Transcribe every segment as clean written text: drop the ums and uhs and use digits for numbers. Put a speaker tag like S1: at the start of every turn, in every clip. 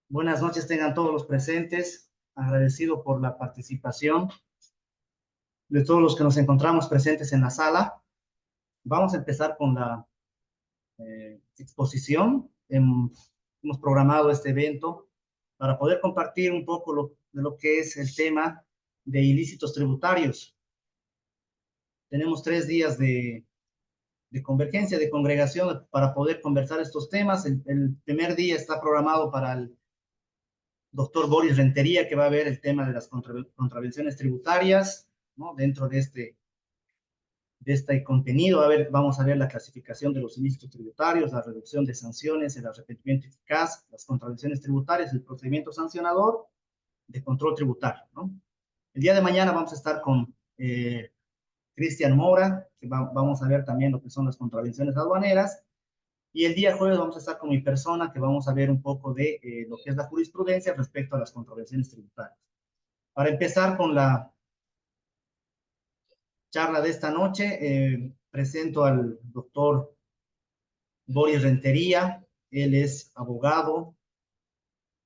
S1: Buenas noches tengan todos los presentes. Agradecido por la participación de todos los que nos encontramos presentes en la sala. Vamos a empezar con la exposición. Hemos programado este evento para poder compartir un poco de lo que es el tema de ilícitos tributarios. Tenemos 3 días de convergencia, de congregación para poder conversar estos temas. El primer día está programado para el doctor Boris Rentería, que va a ver el tema de las contravenciones tributarias, ¿no? Dentro de este contenido, vamos a ver la clasificación de los ilícitos tributarios, la reducción de sanciones, el arrepentimiento eficaz, las contravenciones tributarias, el procedimiento sancionador de control tributario, ¿no? El día de mañana vamos a estar con Cristian Mora, que vamos a ver también lo que son las contravenciones aduaneras, y el día jueves vamos a estar con mi persona, que vamos a ver un poco de lo que es la jurisprudencia respecto a las contravenciones tributarias. Para empezar con la charla de esta noche, presento al doctor Boris Rentería. Él es abogado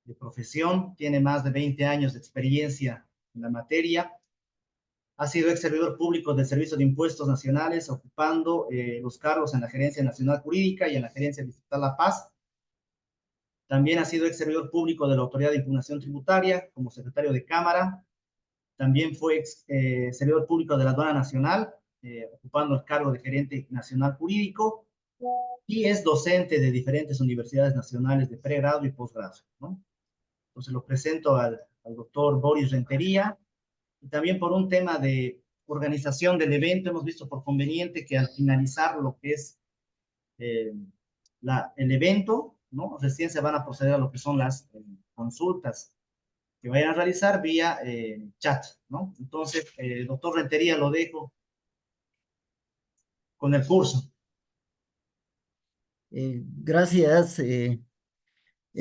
S1: de profesión, tiene más de 20 años de experiencia en la materia. Ha sido ex servidor público del Servicio de Impuestos Nacionales, ocupando los cargos en la Gerencia Nacional Jurídica y en la Gerencia Distrital La Paz. También ha sido ex servidor público de la Autoridad de Impugnación Tributaria como secretario de Cámara. También fue ex servidor público de la Aduana Nacional, ocupando el cargo de gerente nacional jurídico, y es docente de diferentes universidades nacionales de pregrado y posgrado, ¿no? Entonces lo presento al doctor Boris Rentería. Y también por un tema de organización del evento, hemos visto por conveniente que al finalizar lo que es eh, el evento, ¿no? Recién se van a proceder a lo que son las consultas que vayan a realizar vía chat, ¿no? Entonces, doctor Rentería, lo dejo con el curso.
S2: Gracias.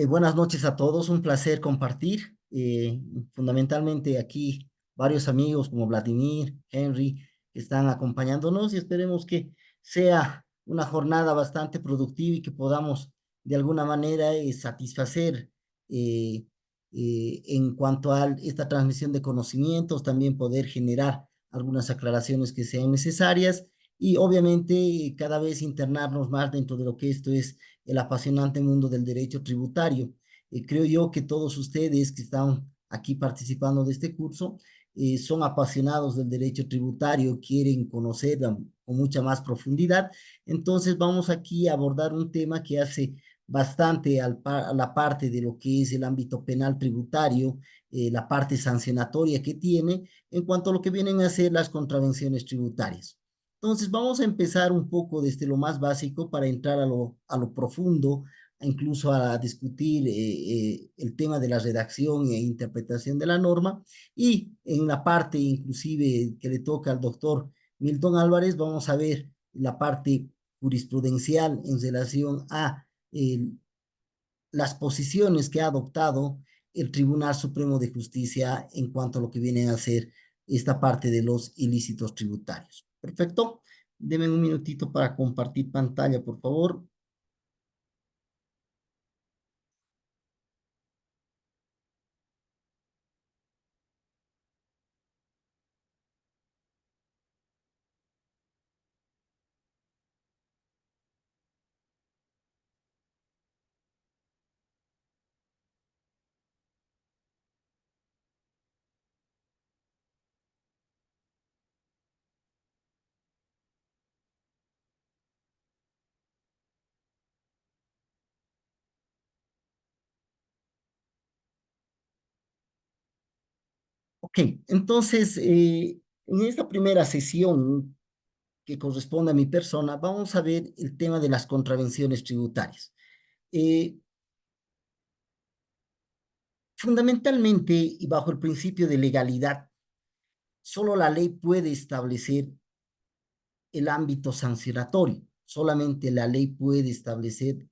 S2: Buenas noches a todos. Un placer compartir. Fundamentalmente aquí varios amigos como Vladimir, Henry, que están acompañándonos y esperemos que sea una jornada bastante productiva y que podamos de alguna manera satisfacer en cuanto a esta transmisión de conocimientos, también poder generar algunas aclaraciones que sean necesarias y obviamente cada vez internarnos más dentro de lo que esto es el apasionante mundo del derecho tributario. Creo yo que todos ustedes que están aquí participando de este curso son apasionados del derecho tributario, quieren conocer con mucha más profundidad. Entonces vamos aquí a abordar un tema que hace bastante a la parte de lo que es el ámbito penal tributario, la parte sancionatoria que tiene en cuanto a lo que vienen a ser las contravenciones tributarias. Entonces vamos a empezar un poco desde lo más básico para entrar a lo profundo, incluso a discutir el tema de la redacción e interpretación de la norma. Y en la parte inclusive que le toca al doctor Milton Álvarez, vamos a ver la parte jurisprudencial en relación a las posiciones que ha adoptado el Tribunal Supremo de Justicia en cuanto a lo que viene a ser esta parte de los ilícitos tributarios. Perfecto. Denme un minutito para compartir pantalla, por favor. Ok, entonces, en esta primera sesión que corresponde a mi persona, vamos a ver el tema de las contravenciones tributarias. Eh, Fundamentalmente, y bajo el principio de legalidad, solo la ley puede establecer el ámbito sancionatorio. Solamente la ley puede establecer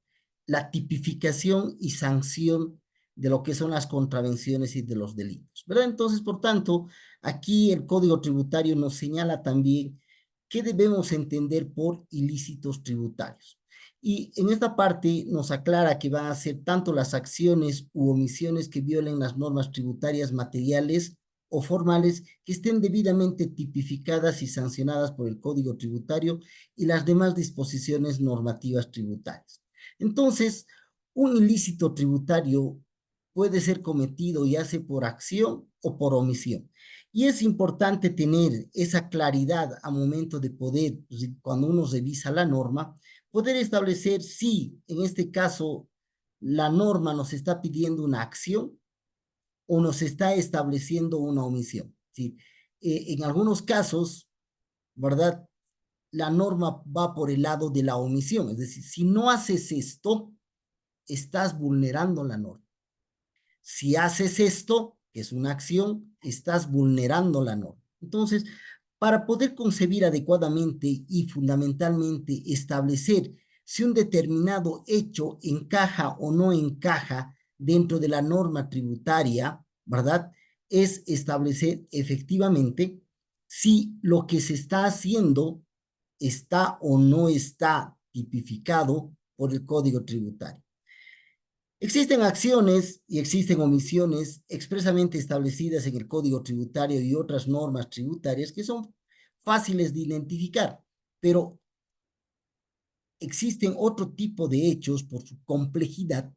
S2: la tipificación y sanción de lo que son las contravenciones y de los delitos, ¿verdad? Entonces, por tanto, aquí el Código Tributario nos señala también qué debemos entender por ilícitos tributarios. Y en esta parte nos aclara que van a ser tanto las acciones u omisiones que violen las normas tributarias materiales o formales que estén debidamente tipificadas y sancionadas por el Código Tributario y las demás disposiciones normativas tributarias. Entonces, un ilícito tributario puede ser cometido ya sea por acción o por omisión. Y es importante tener esa claridad a momento de poder, cuando uno revisa la norma, poder establecer si en este caso la norma nos está pidiendo una acción o nos está estableciendo una omisión. ¿Sí? En algunos casos, ¿verdad? La norma va por el lado de la omisión, es decir, si no haces esto, estás vulnerando la norma. Si haces esto, que es una acción, estás vulnerando la norma. Entonces, para poder concebir adecuadamente y fundamentalmente establecer si un determinado hecho encaja o no encaja dentro de la norma tributaria, ¿verdad? Es establecer efectivamente si lo que se está haciendo está o no está tipificado por el Código Tributario. Existen acciones y existen omisiones expresamente establecidas en el Código Tributario y otras normas tributarias que son fáciles de identificar, pero existen otro tipo de hechos por su complejidad,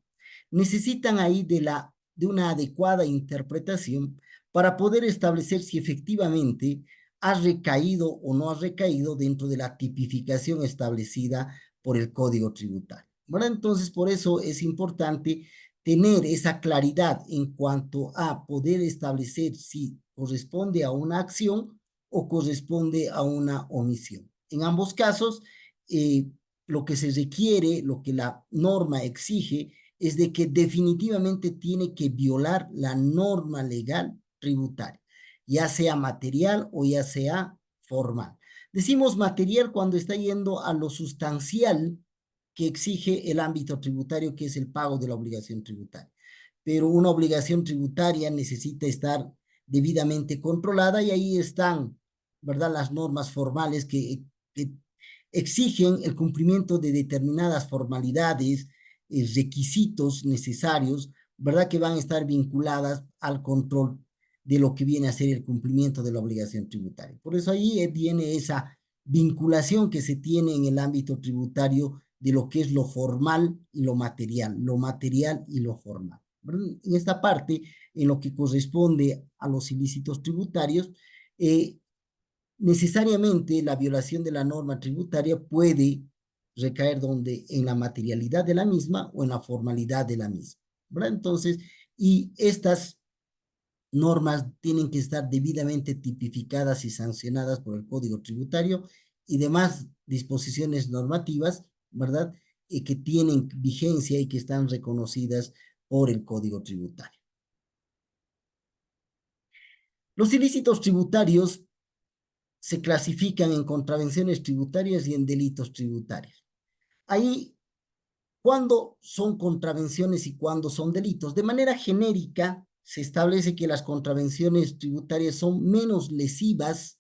S2: necesitan ahí de una adecuada interpretación para poder establecer si efectivamente ha recaído o no ha recaído dentro de la tipificación establecida por el Código Tributario. Bueno, entonces, por eso es importante tener esa claridad en cuanto a poder establecer si corresponde a una acción o corresponde a una omisión. En ambos casos, lo que se requiere, lo que la norma exige, es de que definitivamente tiene que violar la norma legal tributaria, ya sea material o ya sea formal. Decimos material cuando está yendo a lo sustancial que exige el ámbito tributario, que es el pago de la obligación tributaria. Pero una obligación tributaria necesita estar debidamente controlada y ahí están, ¿verdad?, las normas formales que exigen el cumplimiento de determinadas formalidades, requisitos necesarios, ¿verdad?, que van a estar vinculadas al control de lo que viene a ser el cumplimiento de la obligación tributaria. Por eso ahí viene esa vinculación que se tiene en el ámbito tributario de lo que es lo formal y lo material y lo formal. En esta parte, en lo que corresponde a los ilícitos tributarios, necesariamente la violación de la norma tributaria puede recaer donde en la materialidad de la misma o en la formalidad de la misma, ¿verdad? Entonces, y estas normas tienen que estar debidamente tipificadas y sancionadas por el Código Tributario y demás disposiciones normativas, ¿verdad? Que tienen vigencia y que están reconocidas por el Código Tributario. Los ilícitos tributarios se clasifican en contravenciones tributarias y en delitos tributarios. Ahí, ¿cuándo son contravenciones y cuándo son delitos? De manera genérica, se establece que las contravenciones tributarias son menos lesivas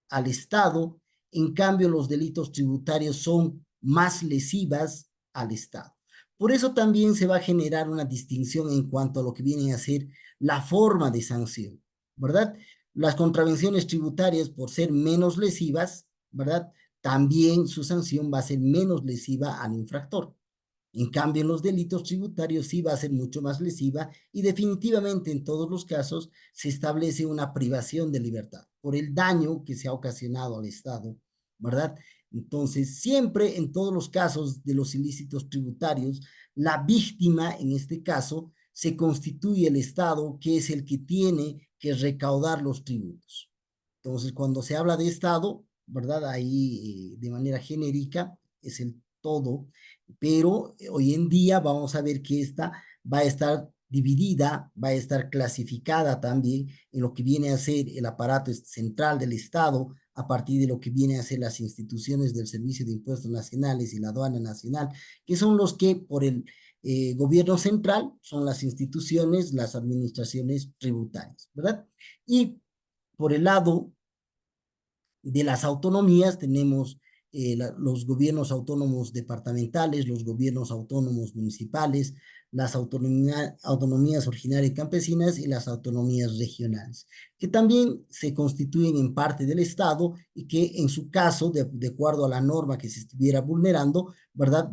S2: al Estado, en cambio los delitos tributarios son más lesivas al Estado. Por eso también se va a generar una distinción en cuanto a lo que viene a ser la forma de sanción, ¿verdad? Las contravenciones tributarias, por ser menos lesivas, ¿verdad? También su sanción va a ser menos lesiva al infractor. En cambio, en los delitos tributarios sí va a ser mucho más lesiva y definitivamente en todos los casos se establece una privación de libertad por el daño que se ha ocasionado al Estado, ¿verdad? Entonces, siempre en todos los casos de los ilícitos tributarios, la víctima, en este caso, se constituye el Estado, que es el que tiene que recaudar los tributos. Entonces, cuando se habla de Estado, ¿verdad? Ahí, de manera genérica, es el todo, pero hoy en día vamos a ver que esta va a estar dividida, va a estar clasificada también en lo que viene a ser el aparato central del Estado, a partir de lo que viene a ser las instituciones del Servicio de Impuestos Nacionales y la Aduana Nacional, que son los que por el gobierno central son las instituciones, las administraciones tributarias, ¿verdad? Y por el lado de las autonomías tenemos los gobiernos autónomos departamentales, los gobiernos autónomos municipales, las autonomías originarias y campesinas y las autonomías regionales, que también se constituyen en parte del Estado y que en su caso, de acuerdo a la norma que se estuviera vulnerando, ¿verdad?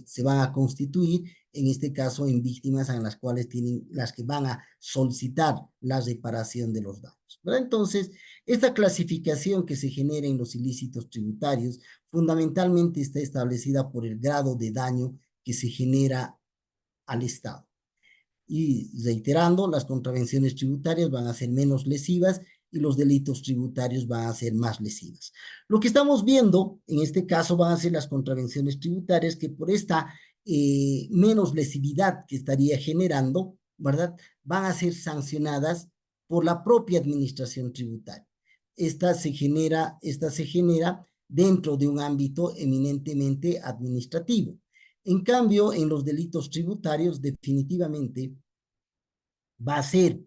S2: Se van a constituir, en este caso, en víctimas en las cuales tienen, las que van a solicitar la reparación de los daños, ¿verdad? Entonces, esta clasificación que se genera en los ilícitos tributarios fundamentalmente está establecida por el grado de daño que se genera al Estado. Y reiterando, las contravenciones tributarias van a ser menos lesivas y los delitos tributarios van a ser más lesivas. Lo que estamos viendo en este caso van a ser las contravenciones tributarias que por esta menos lesividad que estaría generando, ¿verdad? Van a ser sancionadas por la propia administración tributaria. Esta se genera dentro de un ámbito eminentemente administrativo. En cambio, en los delitos tributarios, definitivamente va a ser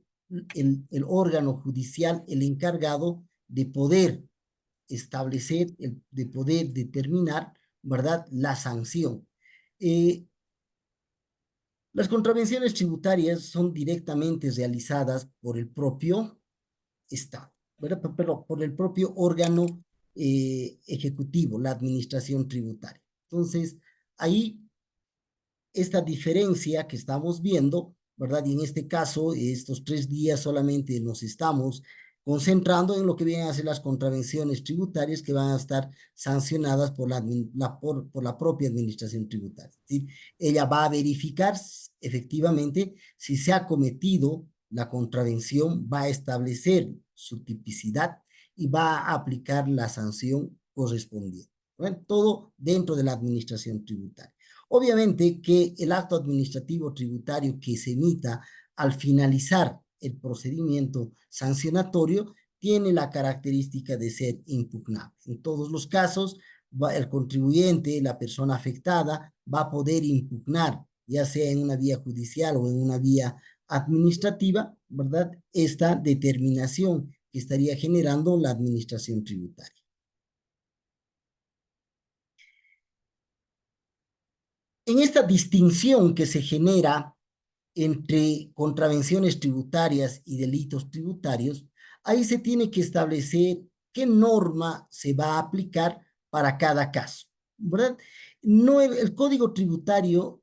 S2: el órgano judicial el encargado de poder establecer, de poder determinar, ¿verdad?, la sanción. Las contravenciones tributarias son directamente realizadas por el propio Estado, ¿verdad? Pero por el propio órgano ejecutivo, la administración tributaria. Entonces, ahí esta diferencia que estamos viendo, ¿verdad? Y en este caso, estos 3 días solamente nos estamos concentrando en lo que vienen a ser las contravenciones tributarias que van a estar sancionadas por la propia administración tributaria. ¿Sí? Ella va a verificar efectivamente si se ha cometido la contravención, va a establecer su tipicidad y va a aplicar la sanción correspondiente. ¿Verdad? Todo dentro de la administración tributaria. Obviamente que el acto administrativo tributario que se emita al finalizar el procedimiento sancionatorio tiene la característica de ser impugnable. En todos los casos, el contribuyente, la persona afectada, va a poder impugnar, ya sea en una vía judicial o en una vía administrativa, ¿verdad? Esta determinación que estaría generando la administración tributaria. En esta distinción que se genera entre contravenciones tributarias y delitos tributarios, ahí se tiene que establecer qué norma se va a aplicar para cada caso, ¿verdad? No, el Código Tributario,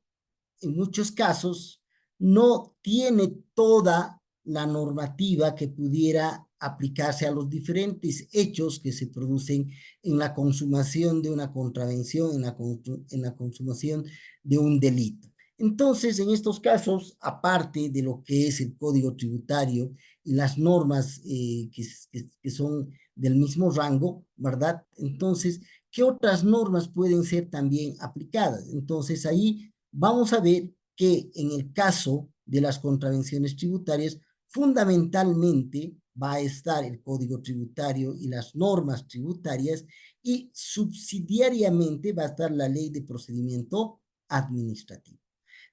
S2: en muchos casos, no tiene toda la normativa que pudiera aplicarse a los diferentes hechos que se producen en la consumación de una contravención, en la consumación de un delito. Entonces, en estos casos, aparte de lo que es el Código Tributario y las normas que son del mismo rango, ¿verdad? Entonces, ¿qué otras normas pueden ser también aplicadas? Entonces, ahí vamos a ver que en el caso de las contravenciones tributarias, fundamentalmente va a estar el Código Tributario y las normas tributarias y subsidiariamente va a estar la Ley de Procedimiento Administrativo.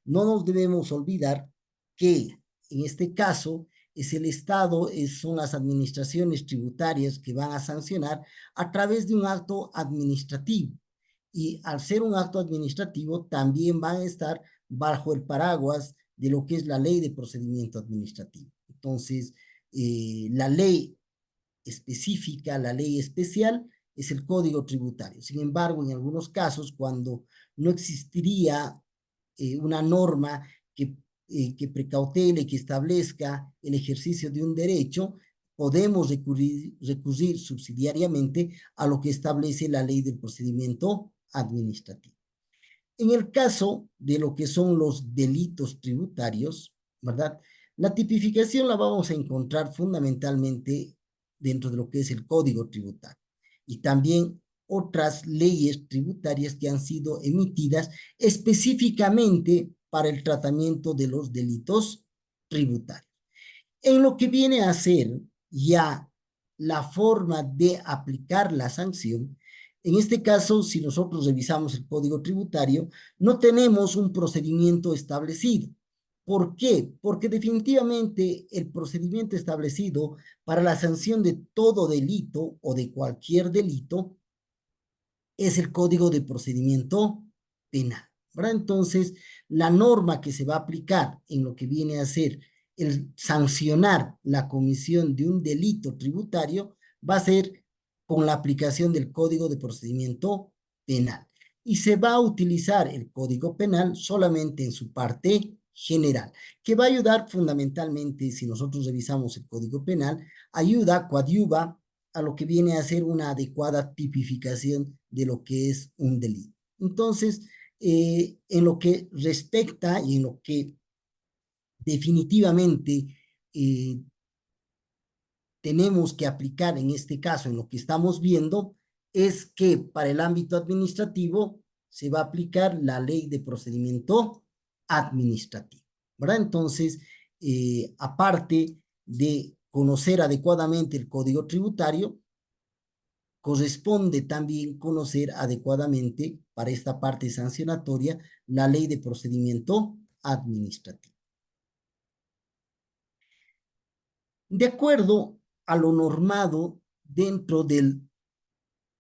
S2: No nos debemos olvidar que en este caso es el Estado, son las administraciones tributarias que van a sancionar a través de un acto administrativo. Y al ser un acto administrativo, también van a estar bajo el paraguas de lo que es la Ley de Procedimiento Administrativo. Entonces, la ley específica, la ley especial, es el Código Tributario. Sin embargo, en algunos casos, cuando no existiría una norma que precautele, que establezca el ejercicio de un derecho, podemos recurrir subsidiariamente a lo que establece la ley del procedimiento administrativo. En el caso de lo que son los delitos tributarios, ¿verdad? La tipificación la vamos a encontrar fundamentalmente dentro de lo que es el Código Tributario y también otras leyes tributarias que han sido emitidas específicamente para el tratamiento de los delitos tributarios. En lo que viene a ser ya la forma de aplicar la sanción, en este caso, si nosotros revisamos el Código Tributario, no tenemos un procedimiento establecido. ¿Por qué? Porque definitivamente el procedimiento establecido para la sanción de todo delito o de cualquier delito es el Código de Procedimiento Penal, ¿verdad? Entonces, la norma que se va a aplicar en lo que viene a ser el sancionar la comisión de un delito tributario va a ser con la aplicación del Código de Procedimiento Penal. Y se va a utilizar el Código Penal solamente en su parte general, que va a ayudar fundamentalmente, si nosotros revisamos el Código Penal, ayuda, coadyuva a lo que viene a ser una adecuada tipificación de lo que es un delito. Entonces, en lo que respecta y en lo que definitivamente eh, tenemos que aplicar en este caso, en lo que estamos viendo, es que para el ámbito administrativo se va a aplicar la ley de procedimiento administrativo, ¿verdad? Entonces, aparte de conocer adecuadamente el código tributario, corresponde también conocer adecuadamente para esta parte sancionatoria la ley de procedimiento administrativo. De acuerdo a lo normado dentro del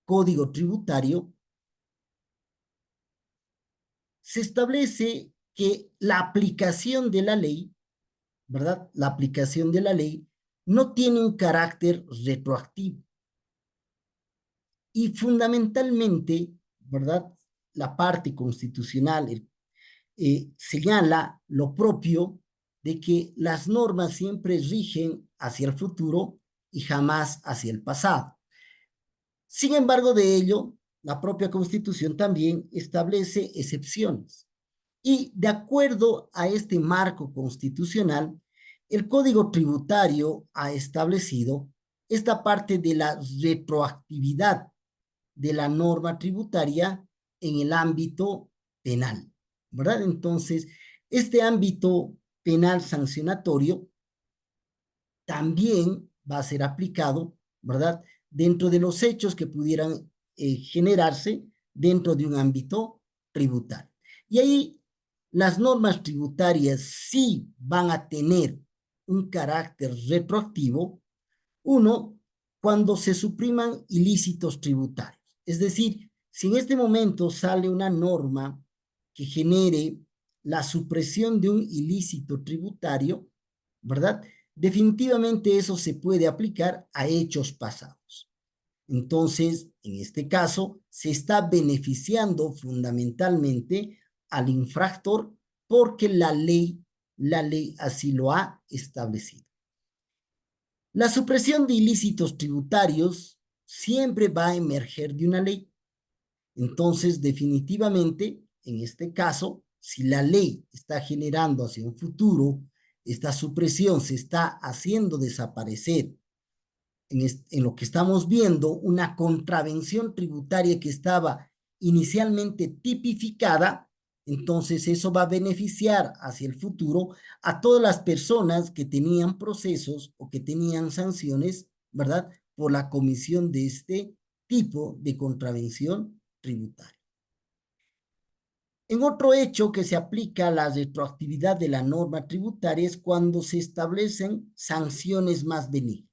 S2: Código Tributario, se establece que la aplicación de la ley, ¿verdad? La aplicación de la ley no tiene un carácter retroactivo. Y fundamentalmente, ¿verdad? La parte constitucional señala lo propio de que las normas siempre rigen hacia el futuro y jamás hacia el pasado. Sin embargo, de ello, la propia Constitución también establece excepciones. Y de acuerdo a este marco constitucional, el Código Tributario ha establecido esta parte de la retroactividad de la norma tributaria en el ámbito penal, ¿verdad? Entonces, este ámbito penal sancionatorio también va a ser aplicado, ¿verdad? Dentro de los hechos que pudieran generarse dentro de un ámbito tributario. Y ahí las normas tributarias sí van a tener un carácter retroactivo, uno, cuando se supriman ilícitos tributarios. Es decir, si en este momento sale una norma que genere la supresión de un ilícito tributario, ¿verdad? Definitivamente eso se puede aplicar a hechos pasados. Entonces, en este caso, se está beneficiando fundamentalmente al infractor porque la ley así lo ha establecido. La supresión de ilícitos tributarios siempre va a emerger de una ley. Entonces, definitivamente, en este caso, si la ley está generando hacia un futuro, esta supresión se está haciendo desaparecer en lo que estamos viendo, una contravención tributaria que estaba inicialmente tipificada, entonces eso va a beneficiar hacia el futuro a todas las personas que tenían procesos o que tenían sanciones, ¿verdad? Por la comisión de este tipo de contravención tributaria. En otro hecho que se aplica la retroactividad de la norma tributaria es cuando se establecen sanciones más benignas.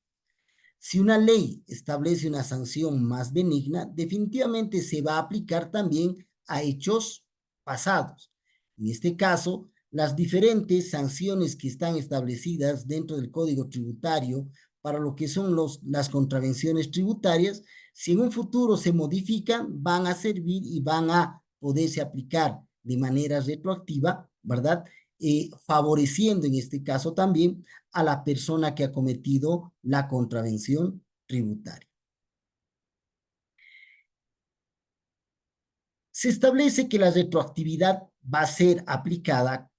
S2: Si una ley establece una sanción más benigna, definitivamente se va a aplicar también a hechos pasados. En este caso, las diferentes sanciones que están establecidas dentro del Código Tributario para lo que son las contravenciones tributarias, si en un futuro se modifican, van a servir y van a poderse aplicar de manera retroactiva, ¿verdad? Favoreciendo en este caso también a la persona que ha cometido la contravención tributaria. Se establece que la retroactividad va a ser aplicada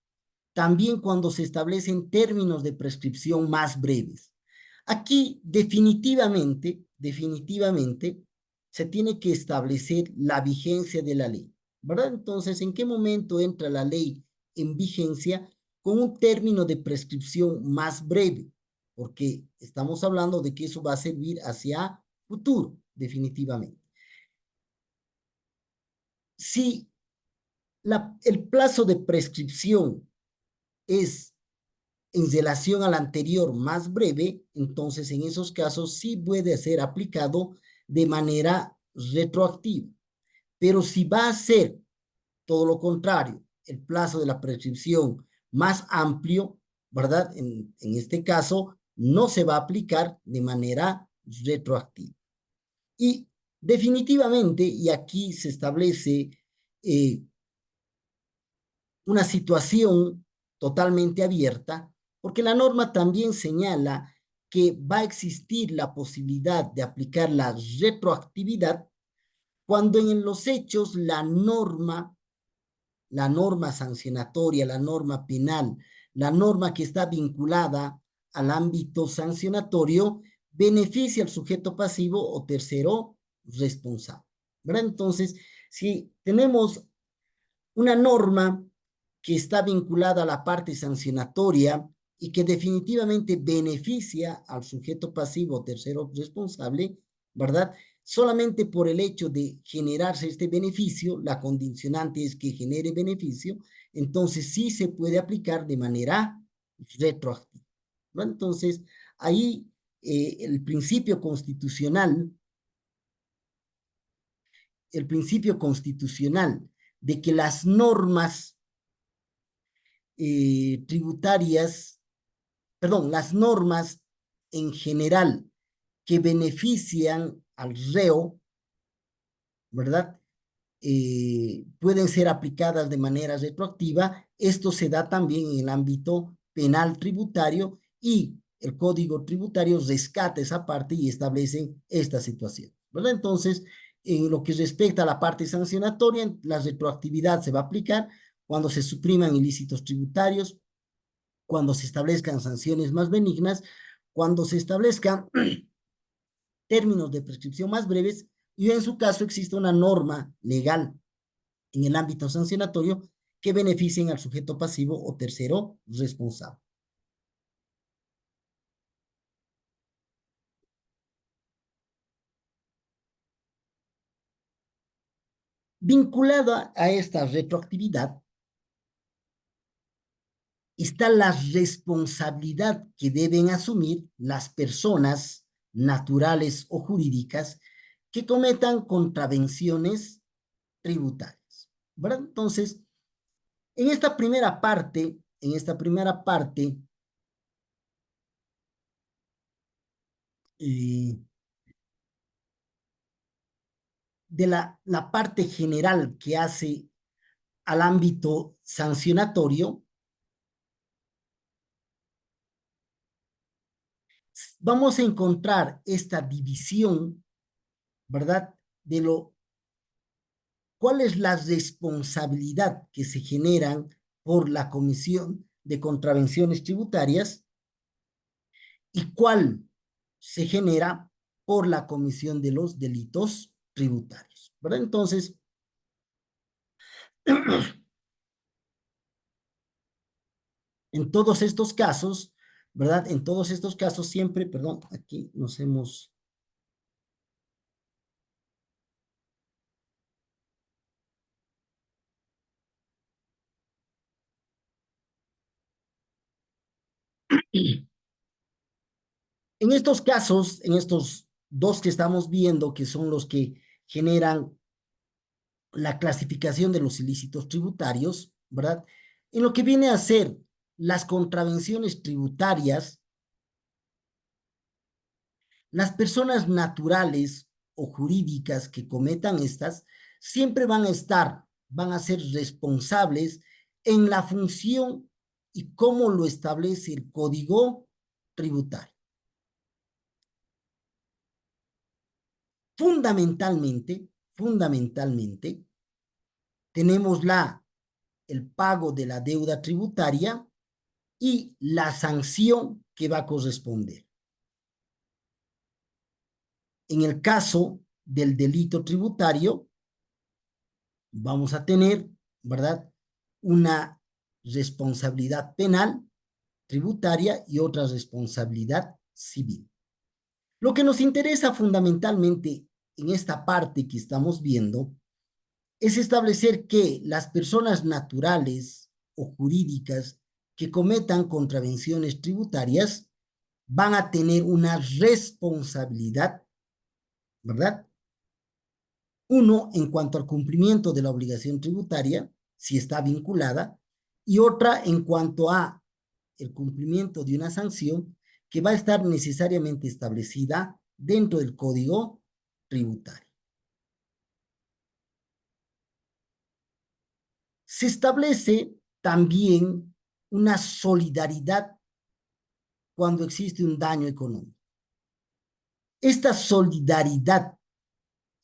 S2: también cuando se establecen términos de prescripción más breves. Aquí definitivamente se tiene que establecer la vigencia de la ley, ¿verdad? Entonces, ¿en qué momento entra la ley en vigencia? Con un término de prescripción más breve, porque estamos hablando de que eso va a servir hacia futuro, definitivamente. Si el plazo de prescripción es en relación al anterior más breve, entonces en esos casos sí puede ser aplicado de manera retroactiva. Pero si va a ser todo lo contrario, el plazo de la prescripción más amplio, ¿verdad? En este caso, no se va a aplicar de manera retroactiva. Y definitivamente, y aquí se establece eh, una situación totalmente abierta, porque la norma también señala que va a existir la posibilidad de aplicar la retroactividad cuando en los hechos la norma sancionatoria, la norma penal, la norma que está vinculada al ámbito sancionatorio, beneficia al sujeto pasivo o tercero responsable, ¿verdad? Entonces, si tenemos una norma que está vinculada a la parte sancionatoria y que definitivamente beneficia al sujeto pasivo o tercero responsable, ¿verdad? Solamente por el hecho de generarse este beneficio, la condicionante es que genere beneficio, entonces sí se puede aplicar de manera retroactiva, ¿no? Entonces, ahí el principio constitucional de que las normas tributarias, perdón, las normas en general que benefician al reo, ¿verdad? Pueden ser aplicadas de manera retroactiva. Esto se da también en el ámbito penal tributario y el Código Tributario rescata esa parte y establece esta situación, ¿verdad? Entonces, en lo que respecta a la parte sancionatoria, la retroactividad se va a aplicar cuando se supriman ilícitos tributarios, cuando se establezcan sanciones más benignas, cuando se establezcan términos de prescripción más breves y en su caso existe una norma legal en el ámbito sancionatorio que beneficien al sujeto pasivo o tercero responsable. Vinculada a esta retroactividad está la responsabilidad que deben asumir las personas naturales o jurídicas que cometan contravenciones tributarias, ¿verdad? Entonces, en esta primera parte, eh, de la parte general que hace al ámbito sancionatorio, vamos a encontrar esta división, ¿verdad? De cuál es la responsabilidad que se generan por la comisión de contravenciones tributarias y cuál se genera por la comisión de los delitos tributarios, ¿verdad? Entonces, en todos estos casos, ¿verdad? En todos estos casos siempre, perdón, aquí nos hemos... En estos casos, en estos dos que estamos viendo, que son los que generan la clasificación de los ilícitos tributarios, ¿verdad? En lo que viene a ser las contravenciones tributarias, las personas naturales o jurídicas que cometan estas siempre van a ser responsables en la función y cómo lo establece el Código Tributario. Fundamentalmente, tenemos el pago de la deuda tributaria y la sanción que va a corresponder. En el caso del delito tributario, vamos a tener, ¿verdad? Una responsabilidad penal tributaria y otra responsabilidad civil. Lo que nos interesa fundamentalmente en esta parte que estamos viendo es establecer que las personas naturales o jurídicas que cometan contravenciones tributarias van a tener una responsabilidad, ¿verdad? Uno, en cuanto al cumplimiento de la obligación tributaria, si está vinculada, y otra en cuanto a el cumplimiento de una sanción que va a estar necesariamente establecida dentro del Código Tributario. Se establece también una solidaridad cuando existe un daño económico. Esta solidaridad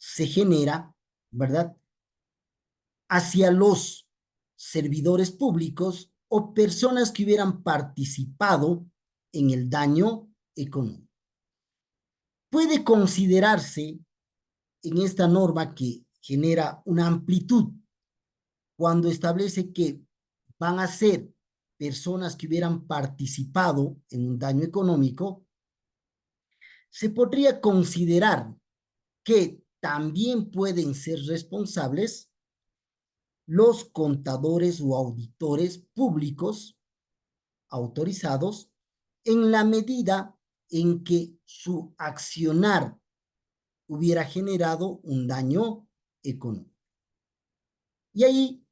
S2: se genera, ¿verdad?, hacia los servidores públicos o personas que hubieran participado en el daño económico. Puede considerarse en esta norma que genera una amplitud cuando establece que van a ser personas que hubieran participado en un daño económico, se podría considerar que también pueden ser responsables los contadores o auditores públicos autorizados en la medida en que su accionar hubiera generado un daño económico. Y ahí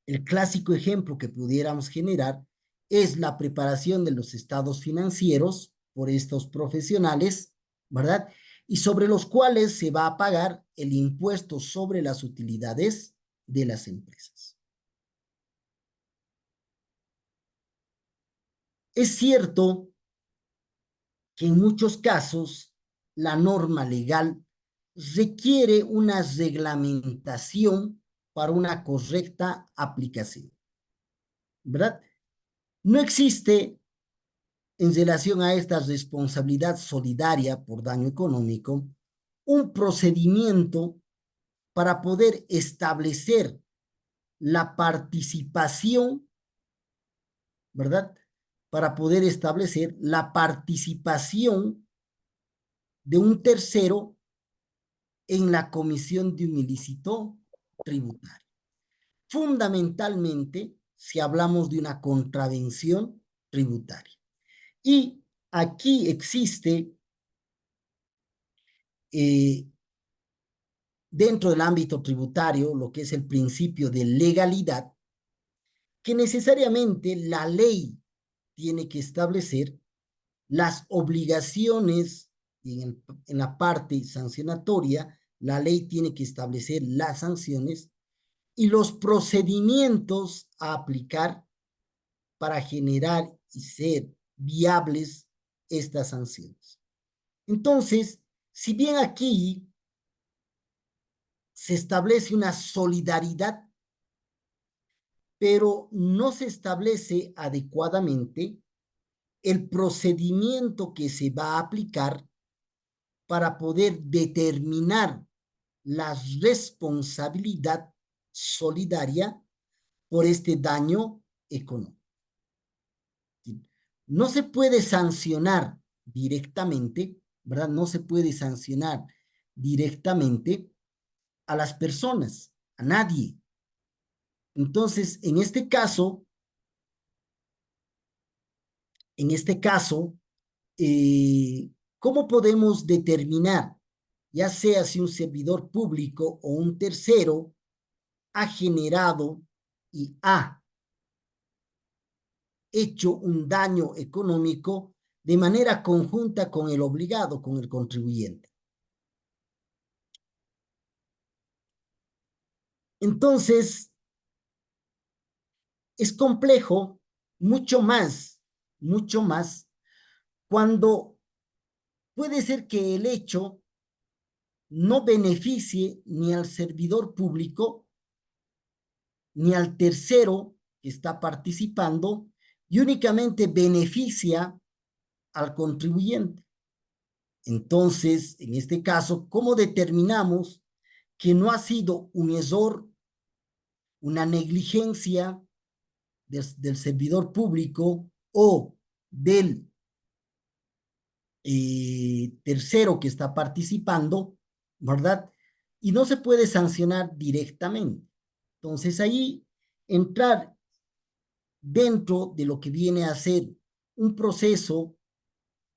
S2: el clásico ejemplo que pudiéramos generar es la preparación de los estados financieros por estos profesionales, ¿verdad? Y sobre los cuales se va a pagar el impuesto sobre las utilidades de las empresas. Es cierto que en muchos casos la norma legal requiere una reglamentación para una correcta aplicación, ¿verdad? No existe en relación a esta responsabilidad solidaria por daño económico un procedimiento para poder establecer la participación, ¿verdad? Para poder establecer la participación de un tercero en la comisión de un ilícito tributario. Fundamentalmente, si hablamos de una contravención tributaria. Y aquí existe, dentro del ámbito tributario, lo que es el principio de legalidad, que necesariamente la ley tiene que establecer las obligaciones y en la parte sancionatoria, la ley tiene que establecer las sanciones y los procedimientos a aplicar para generar y ser viables estas sanciones. Entonces, si bien aquí se establece una solidaridad, pero no se establece adecuadamente el procedimiento que se va a aplicar para poder determinar la responsabilidad solidaria por este daño económico. No se puede sancionar directamente, ¿verdad? No se puede sancionar directamente a las personas, a nadie. Entonces, en este caso, ¿cómo podemos determinar, ya sea si un servidor público o un tercero ha generado y ha hecho un daño económico de manera conjunta con el obligado, con el contribuyente? Entonces, es complejo mucho más, cuando puede ser que el hecho no beneficie ni al servidor público ni al tercero que está participando y únicamente beneficia al contribuyente. Entonces, en este caso, ¿cómo determinamos que no ha sido un error, una negligencia del servidor público o del tercero que está participando, ¿verdad? Y no se puede sancionar directamente. Entonces ahí entrar dentro de lo que viene a ser un proceso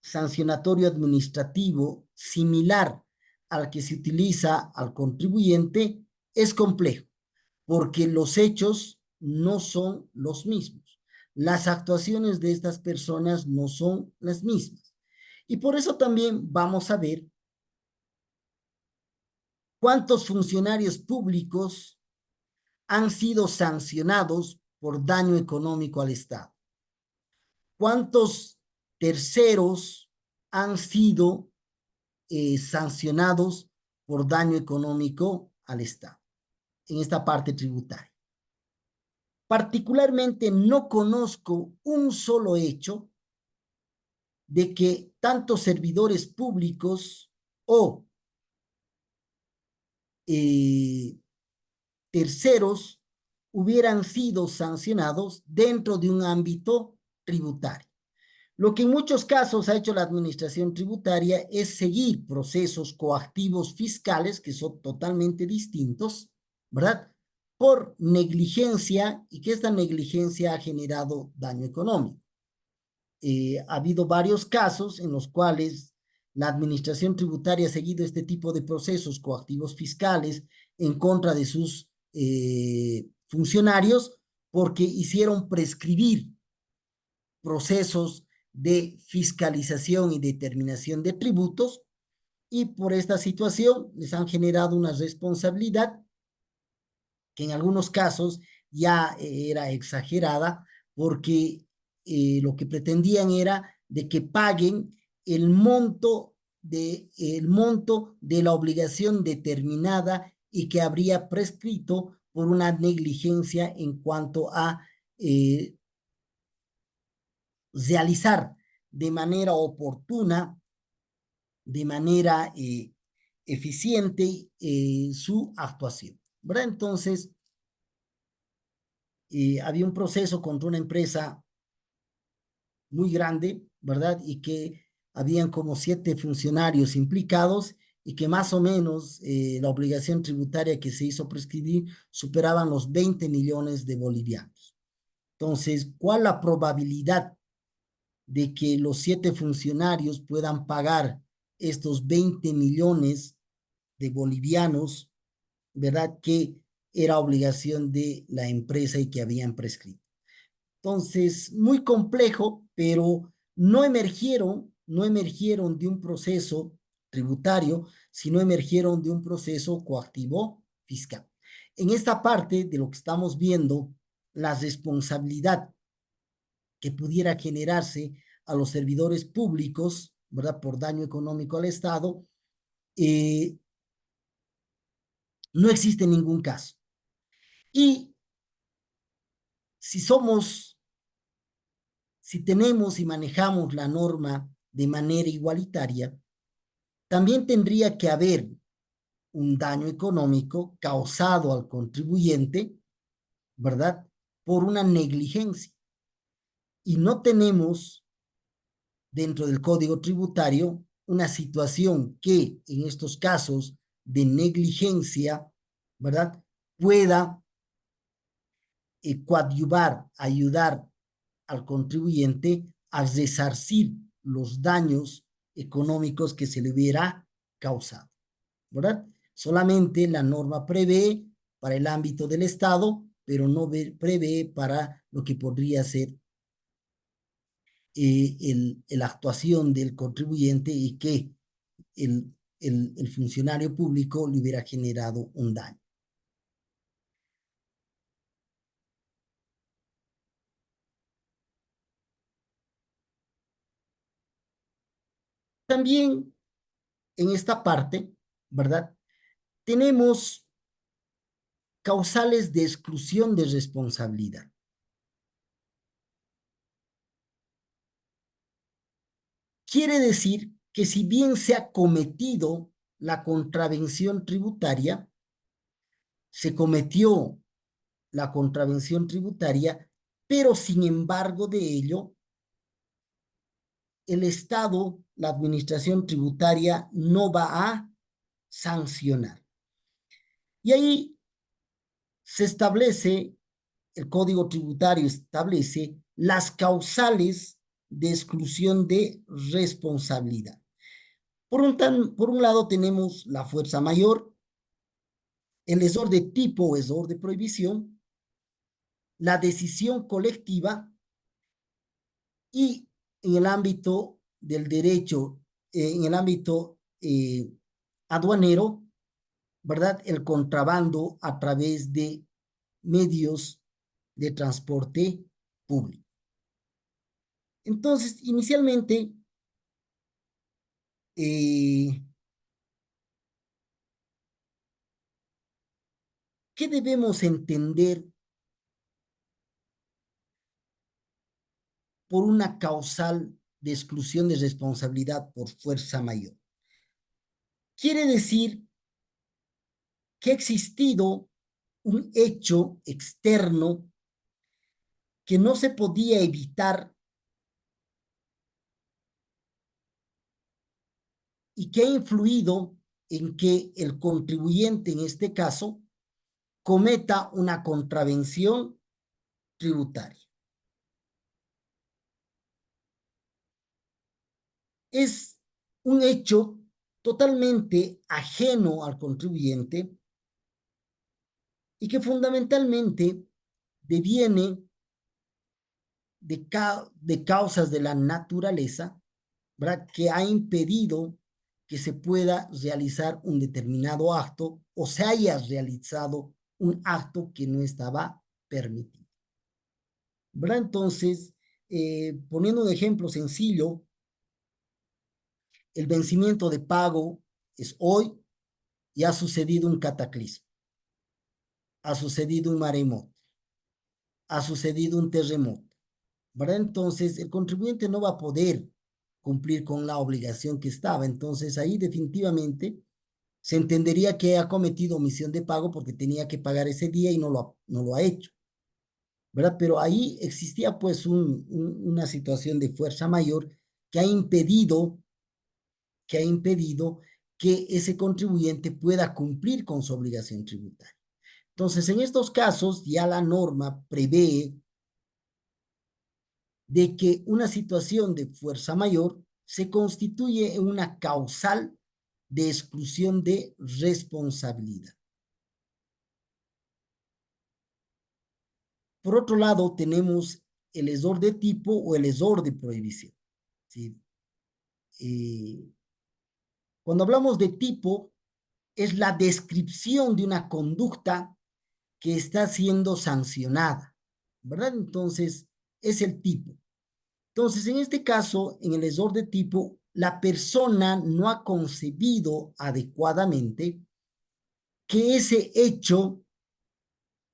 S2: sancionatorio administrativo similar al que se utiliza al contribuyente es complejo, porque los hechos no son los mismos. Las actuaciones de estas personas no son las mismas. Y por eso también vamos a ver cuántos funcionarios públicos han sido sancionados por daño económico al Estado. ¿Cuántos terceros han sido sancionados por daño económico al Estado en esta parte tributaria? Particularmente no conozco un solo hecho de que tantos servidores públicos o terceros hubieran sido sancionados dentro de un ámbito tributario. Lo que en muchos casos ha hecho la administración tributaria es seguir procesos coactivos fiscales que son totalmente distintos, ¿verdad? Por negligencia, y que esta negligencia ha generado daño económico. Ha habido varios casos en los cuales la administración tributaria ha seguido este tipo de procesos coactivos fiscales en contra de sus funcionarios porque hicieron prescribir procesos de fiscalización y determinación de tributos, y por esta situación les han generado una responsabilidad que en algunos casos ya era exagerada, porque lo que pretendían era de que paguen el monto de la obligación determinada y que habría prescrito por una negligencia en cuanto a realizar de manera oportuna, de manera eficiente su actuación, ¿verdad? Entonces, había un proceso contra una empresa muy grande, ¿verdad? Y que habían como 7 funcionarios implicados y que más o menos la obligación tributaria que se hizo prescribir superaban los 20 millones de bolivianos. Entonces, ¿cuál la probabilidad de que los 7 funcionarios puedan pagar estos 20 millones de bolivianos, ¿verdad? Que era obligación de la empresa y que habían prescrito? Entonces, muy complejo, pero no emergieron de un proceso tributario, sino emergieron de un proceso coactivo fiscal. En esta parte de lo que estamos viendo, la responsabilidad que pudiera generarse a los servidores públicos, ¿verdad? Por daño económico al Estado, eh, no existe ningún caso. Y si somos, si tenemos y manejamos la norma de manera igualitaria, también tendría que haber un daño económico causado al contribuyente, ¿verdad? Por una negligencia. Y no tenemos dentro del Código Tributario una situación que en estos casos de negligencia, ¿verdad? Pueda coadyuvar, ayudar al contribuyente a resarcir los daños económicos que se le hubiera causado, ¿verdad? Solamente la norma prevé para el ámbito del Estado, pero no prevé para lo que podría ser la actuación del contribuyente y que el funcionario público le hubiera generado un daño. También en esta parte, ¿verdad? Tenemos causales de exclusión de responsabilidad. Quiere decir que si bien se ha cometido la contravención tributaria, se cometió la contravención tributaria, pero sin embargo de ello, el Estado, la administración tributaria, no va a sancionar. Y ahí se establece, el Código Tributario establece las causales de exclusión de responsabilidad. Por un lado tenemos la fuerza mayor, el lesor de tipo o lesor de prohibición, la decisión colectiva y en el ámbito del derecho, en el ámbito aduanero, ¿verdad? El contrabando a través de medios de transporte público. Entonces, inicialmente, ¿qué debemos entender por una causal de exclusión de responsabilidad por fuerza mayor? Quiere decir que ha existido un hecho externo que no se podía evitar y que ha influido en que el contribuyente, en este caso, cometa una contravención tributaria. Es un hecho totalmente ajeno al contribuyente y que fundamentalmente deviene de causas de la naturaleza, ¿verdad? Que ha impedido que se pueda realizar un determinado acto o se haya realizado un acto que no estaba permitido, ¿verdad? Entonces, poniendo un ejemplo sencillo, el vencimiento de pago es hoy y ha sucedido un cataclismo, ha sucedido un maremoto, ha sucedido un terremoto, ¿verdad? Entonces, el contribuyente no va a poder cumplir con la obligación que estaba. Entonces, ahí definitivamente se entendería que ha cometido omisión de pago porque tenía que pagar ese día y no lo ha hecho, ¿verdad? Pero ahí existía pues una situación de fuerza mayor que ha impedido que ese contribuyente pueda cumplir con su obligación tributaria. Entonces, en estos casos, ya la norma prevé de que una situación de fuerza mayor se constituye en una causal de exclusión de responsabilidad. Por otro lado, tenemos el lesor de tipo o el lesor de prohibición. ¿Sí? Cuando hablamos de tipo, es la descripción de una conducta que está siendo sancionada, ¿verdad? Entonces, es el tipo. Entonces, en este caso, en el lesor de tipo, la persona no ha concebido adecuadamente que ese hecho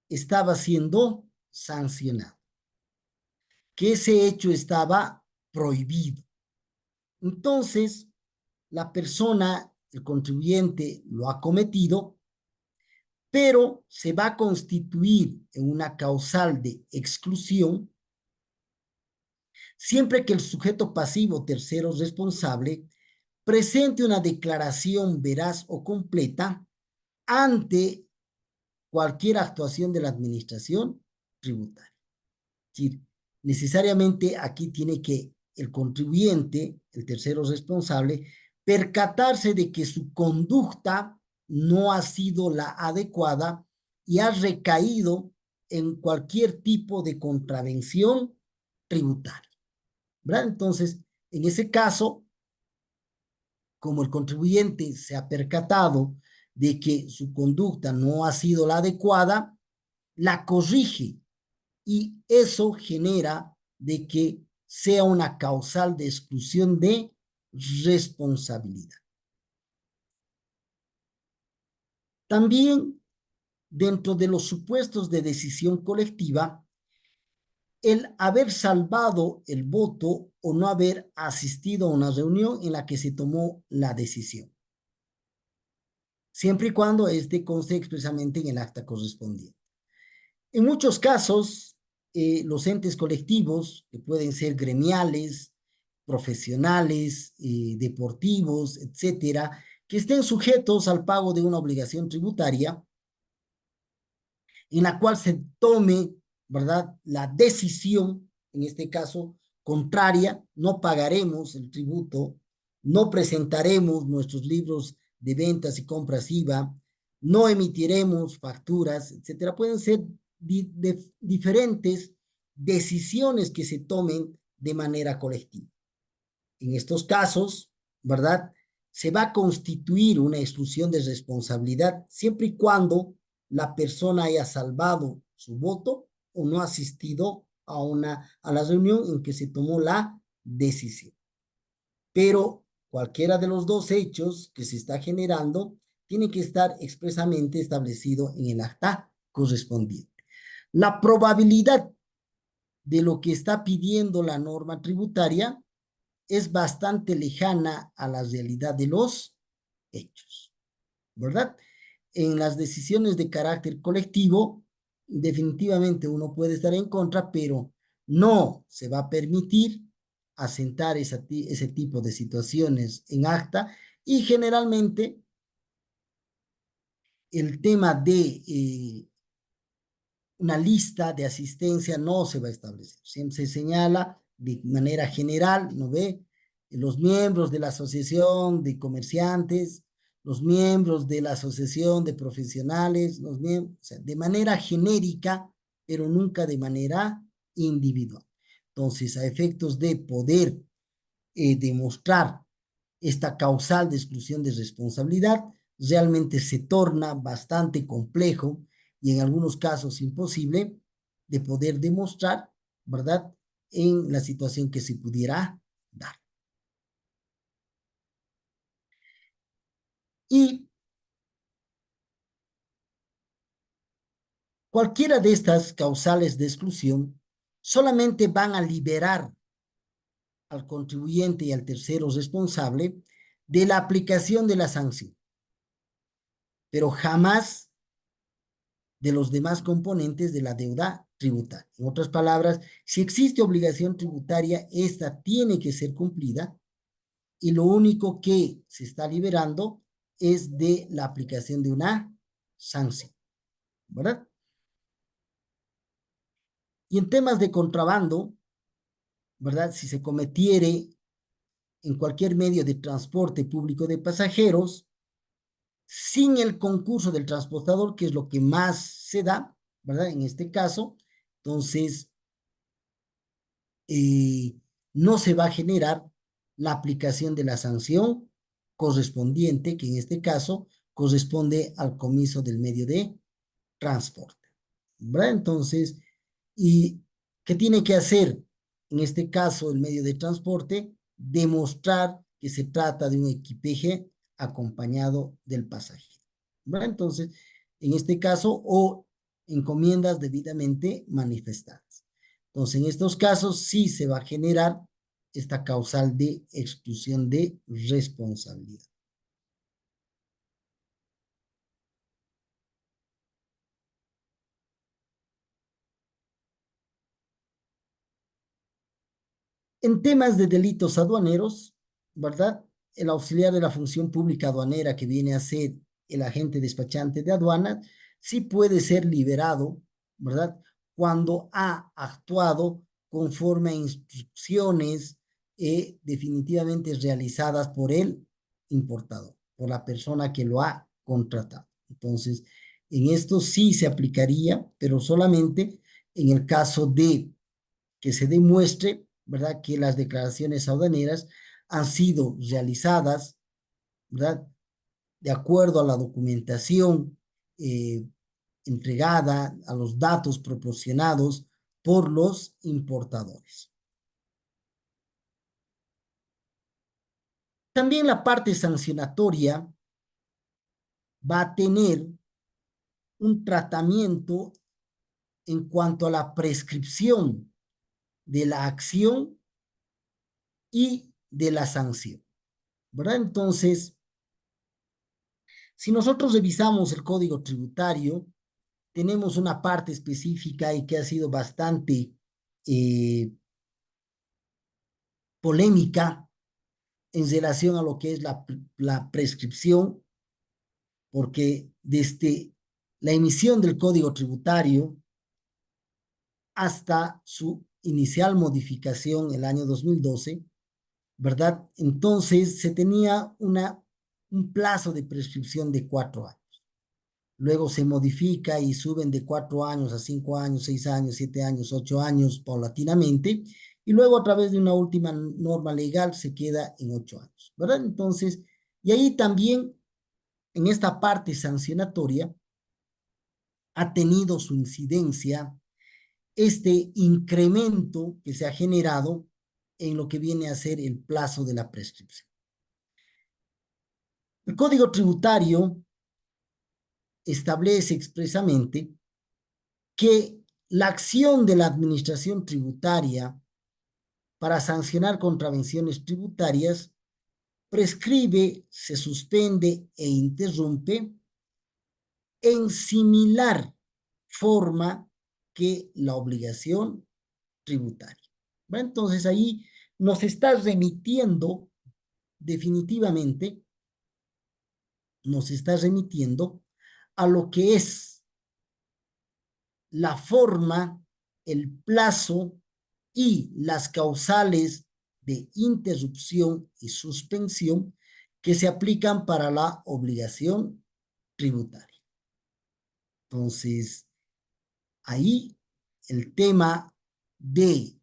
S2: estaba siendo sancionado, que ese hecho estaba prohibido. Entonces, la persona, el contribuyente, lo ha cometido, pero se va a constituir en una causal de exclusión siempre que el sujeto pasivo tercero responsable presente una declaración veraz o completa ante cualquier actuación de la administración tributaria. Es decir, necesariamente aquí tiene que el contribuyente, el tercero responsable, percatarse de que su conducta no ha sido la adecuada y ha recaído en cualquier tipo de contravención tributaria, ¿verdad? Entonces, en ese caso, como el contribuyente se ha percatado de que su conducta no ha sido la adecuada, la corrige y eso genera de que sea una causal de exclusión de responsabilidad. También dentro de los supuestos de decisión colectiva, el haber salvado el voto o no haber asistido a una reunión en la que se tomó la decisión, siempre y cuando este conste expresamente en el acta correspondiente. En muchos casos, los entes colectivos, que pueden ser gremiales, profesionales, deportivos, etcétera, que estén sujetos al pago de una obligación tributaria, en la cual se tome, ¿verdad?, la decisión, en este caso, contraria, no pagaremos el tributo, no presentaremos nuestros libros de ventas y compras IVA, no emitiremos facturas, etcétera. Pueden ser diferentes decisiones que se tomen de manera colectiva. En estos casos, ¿verdad? Se va a constituir una exclusión de responsabilidad siempre y cuando la persona haya salvado su voto o no ha asistido a la reunión en que se tomó la decisión. Pero cualquiera de los dos hechos que se está generando tiene que estar expresamente establecido en el acta correspondiente. La probabilidad de lo que está pidiendo la norma tributaria es bastante lejana a la realidad de los hechos, ¿verdad? En las decisiones de carácter colectivo, definitivamente uno puede estar en contra, pero no se va a permitir asentar ese tipo de situaciones en acta y generalmente el tema de una lista de asistencia no se va a establecer. Siempre se señala de manera general, ¿no ve? Los miembros de la asociación de comerciantes, los miembros de la asociación de profesionales, los miembros, o sea, de manera genérica, pero nunca de manera individual. Entonces, a efectos de poder demostrar esta causal de exclusión de responsabilidad, realmente se torna bastante complejo y en algunos casos imposible de poder demostrar, ¿verdad? En la situación que se pudiera dar. Y cualquiera de estas causales de exclusión solamente van a liberar al contribuyente y al tercero responsable de la aplicación de la sanción, pero jamás de los demás componentes de la deuda tributaria. En otras palabras, si existe obligación tributaria, esta tiene que ser cumplida y lo único que se está liberando es de la aplicación de una sanción, ¿verdad? Y en temas de contrabando, ¿verdad? Si se cometiere en cualquier medio de transporte público de pasajeros, sin el concurso del transportador, que es lo que más se da, ¿verdad? En este caso, entonces, no se va a generar la aplicación de la sanción correspondiente, que en este caso corresponde al comiso del medio de transporte, ¿verdad? Entonces, ¿y qué tiene que hacer en este caso el medio de transporte? Demostrar que se trata de un equipaje acompañado del pasajero, ¿verdad? Entonces, en este caso, o encomiendas debidamente manifestadas. Entonces, en estos casos sí se va a generar esta causal de exclusión de responsabilidad. En temas de delitos aduaneros, ¿verdad? El auxiliar de la función pública aduanera que viene a ser el agente despachante de aduanas, sí puede ser liberado, ¿verdad? Cuando ha actuado conforme a instrucciones definitivamente realizadas por el importador, por la persona que lo ha contratado. Entonces, en esto sí se aplicaría, pero solamente en el caso de que se demuestre, ¿verdad?, que las declaraciones aduaneras han sido realizadas, ¿verdad?, de acuerdo a la documentación eh, entregada, a los datos proporcionados por los importadores. También la parte sancionatoria va a tener un tratamiento en cuanto a la prescripción de la acción y de la sanción, ¿verdad? Entonces, si nosotros revisamos el Código Tributario, tenemos una parte específica y que ha sido bastante eh, polémica en relación a lo que es la prescripción, porque desde la emisión del Código Tributario hasta su inicial modificación el año 2012, ¿verdad? Entonces se tenía un plazo de prescripción de 4 años. Luego se modifica y suben de 4 años a 5 años, 6 años, 7 años, 8 años paulatinamente. Y luego a través de una última norma legal se queda en 8 años, ¿verdad? Entonces, y ahí también en esta parte sancionatoria ha tenido su incidencia este incremento que se ha generado en lo que viene a ser el plazo de la prescripción. El Código Tributario establece expresamente que la acción de la administración tributaria para sancionar contravenciones tributarias prescribe, se suspende e interrumpe en similar forma que la obligación tributaria. ¿Va? Entonces ahí nos está remitiendo definitivamente, nos está remitiendo a lo que es la forma, el plazo y las causales de interrupción y suspensión que se aplican para la obligación tributaria. Entonces, ahí el tema de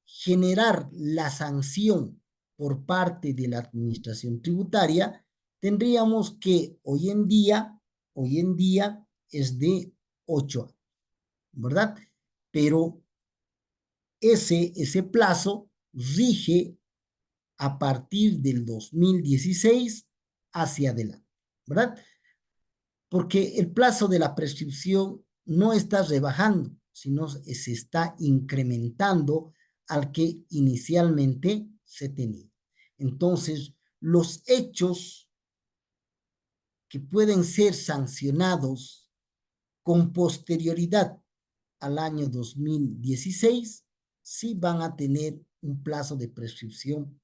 S2: generar la sanción por parte de la administración tributaria, tendríamos que hoy en día es de 8 años, ¿verdad? Pero ese plazo rige a partir del 2016 hacia adelante, ¿verdad? Porque el plazo de la prescripción no está rebajando, sino se está incrementando al que inicialmente se tenía. Entonces, los hechos que pueden ser sancionados con posterioridad al año 2016 sí van a tener un plazo de prescripción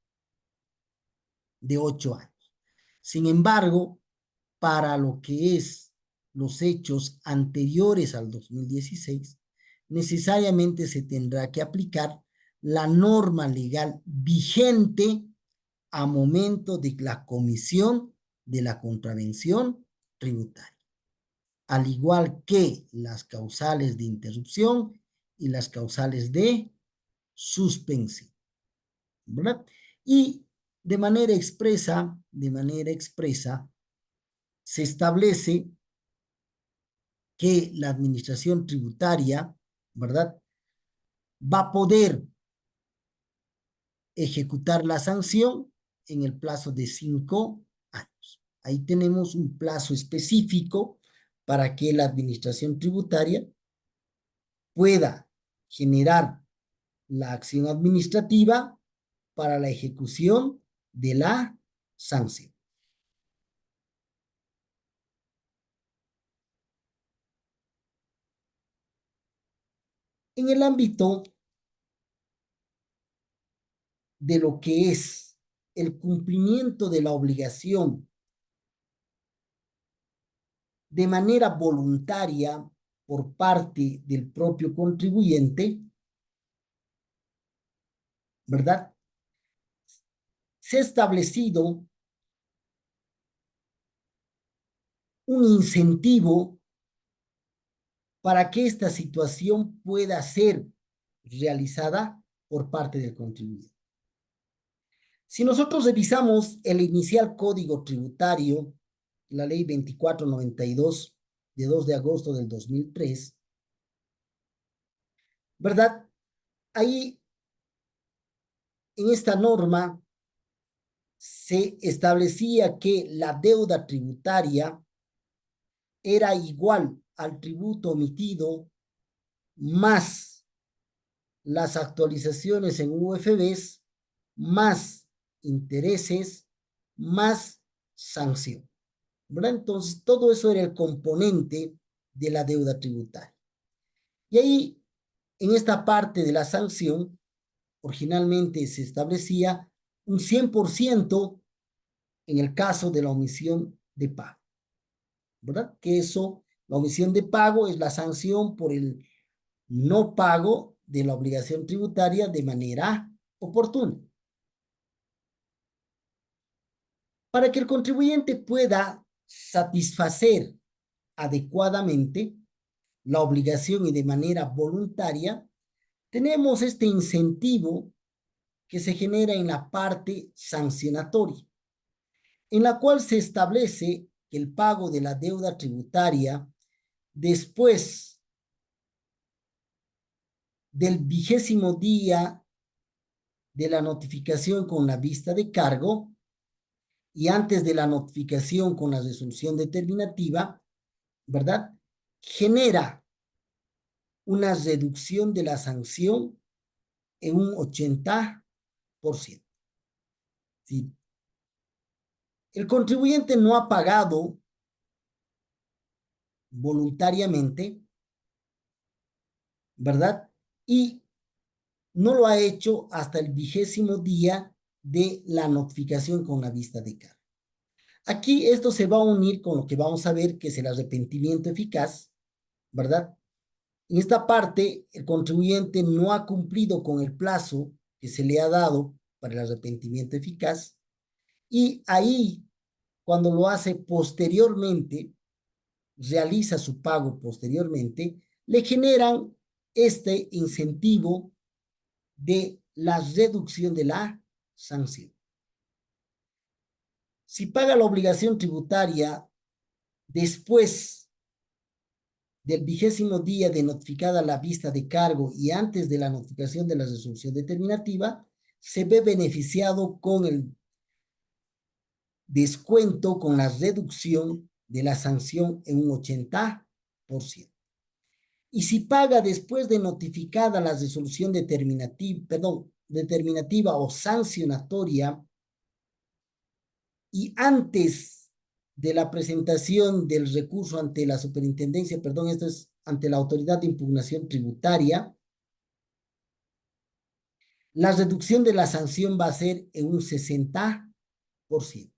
S2: de 8 años. Sin embargo, para lo que es los hechos anteriores al 2016, necesariamente se tendrá que aplicar la norma legal vigente a momento de la comisión de la contravención tributaria, al igual que las causales de interrupción y las causales de suspensión, ¿verdad? Y de manera expresa, se establece que la administración tributaria, ¿verdad? Va a poder ejecutar la sanción en el plazo de 5 años. Ahí tenemos un plazo específico para que la administración tributaria pueda generar la acción administrativa para la ejecución de la sanción. En el ámbito de lo que es el cumplimiento de la obligación de manera voluntaria por parte del propio contribuyente, ¿verdad? Se ha establecido un incentivo para que esta situación pueda ser realizada por parte del contribuyente. Si nosotros revisamos el inicial Código Tributario, la Ley 2492 de 2 de agosto del 2003, ¿verdad? Ahí, en esta norma, se establecía que la deuda tributaria era igual al tributo omitido más las actualizaciones en UFBs, más intereses, más sanción, ¿verdad? Entonces, todo eso era el componente de la deuda tributaria. Y ahí, en esta parte de la sanción, originalmente se establecía un 100% en el caso de la omisión de pago, ¿verdad? Que eso, la omisión de pago es la sanción por el no pago de la obligación tributaria de manera oportuna. Para que el contribuyente pueda satisfacer adecuadamente la obligación y de manera voluntaria, tenemos este incentivo que se genera en la parte sancionatoria, en la cual se establece que el pago de la deuda tributaria después del 20º día de la notificación con la vista de cargo y antes de la notificación con la resolución determinativa, ¿verdad? Genera una reducción de la sanción en un 80%. Si el contribuyente no ha pagado voluntariamente, ¿verdad? Y no lo ha hecho hasta el 20º día de la notificación con la vista de cargo. Aquí esto se va a unir con lo que vamos a ver, que es el arrepentimiento eficaz, ¿verdad? En esta parte, el contribuyente no ha cumplido con el plazo que se le ha dado para el arrepentimiento eficaz y ahí, cuando lo hace posteriormente, realiza su pago posteriormente, le generan este incentivo de la reducción de la sanción. Si paga la obligación tributaria después del 20º día de notificada la vista de cargo y antes de la notificación de la resolución determinativa, se ve beneficiado con el descuento, con la reducción de la sanción en un 80%. Y si paga después de notificada la resolución determinativa o sancionatoria y antes de la presentación del recurso ante la superintendencia, esto es ante la autoridad de impugnación tributaria, la reducción de la sanción va a ser en un 60%.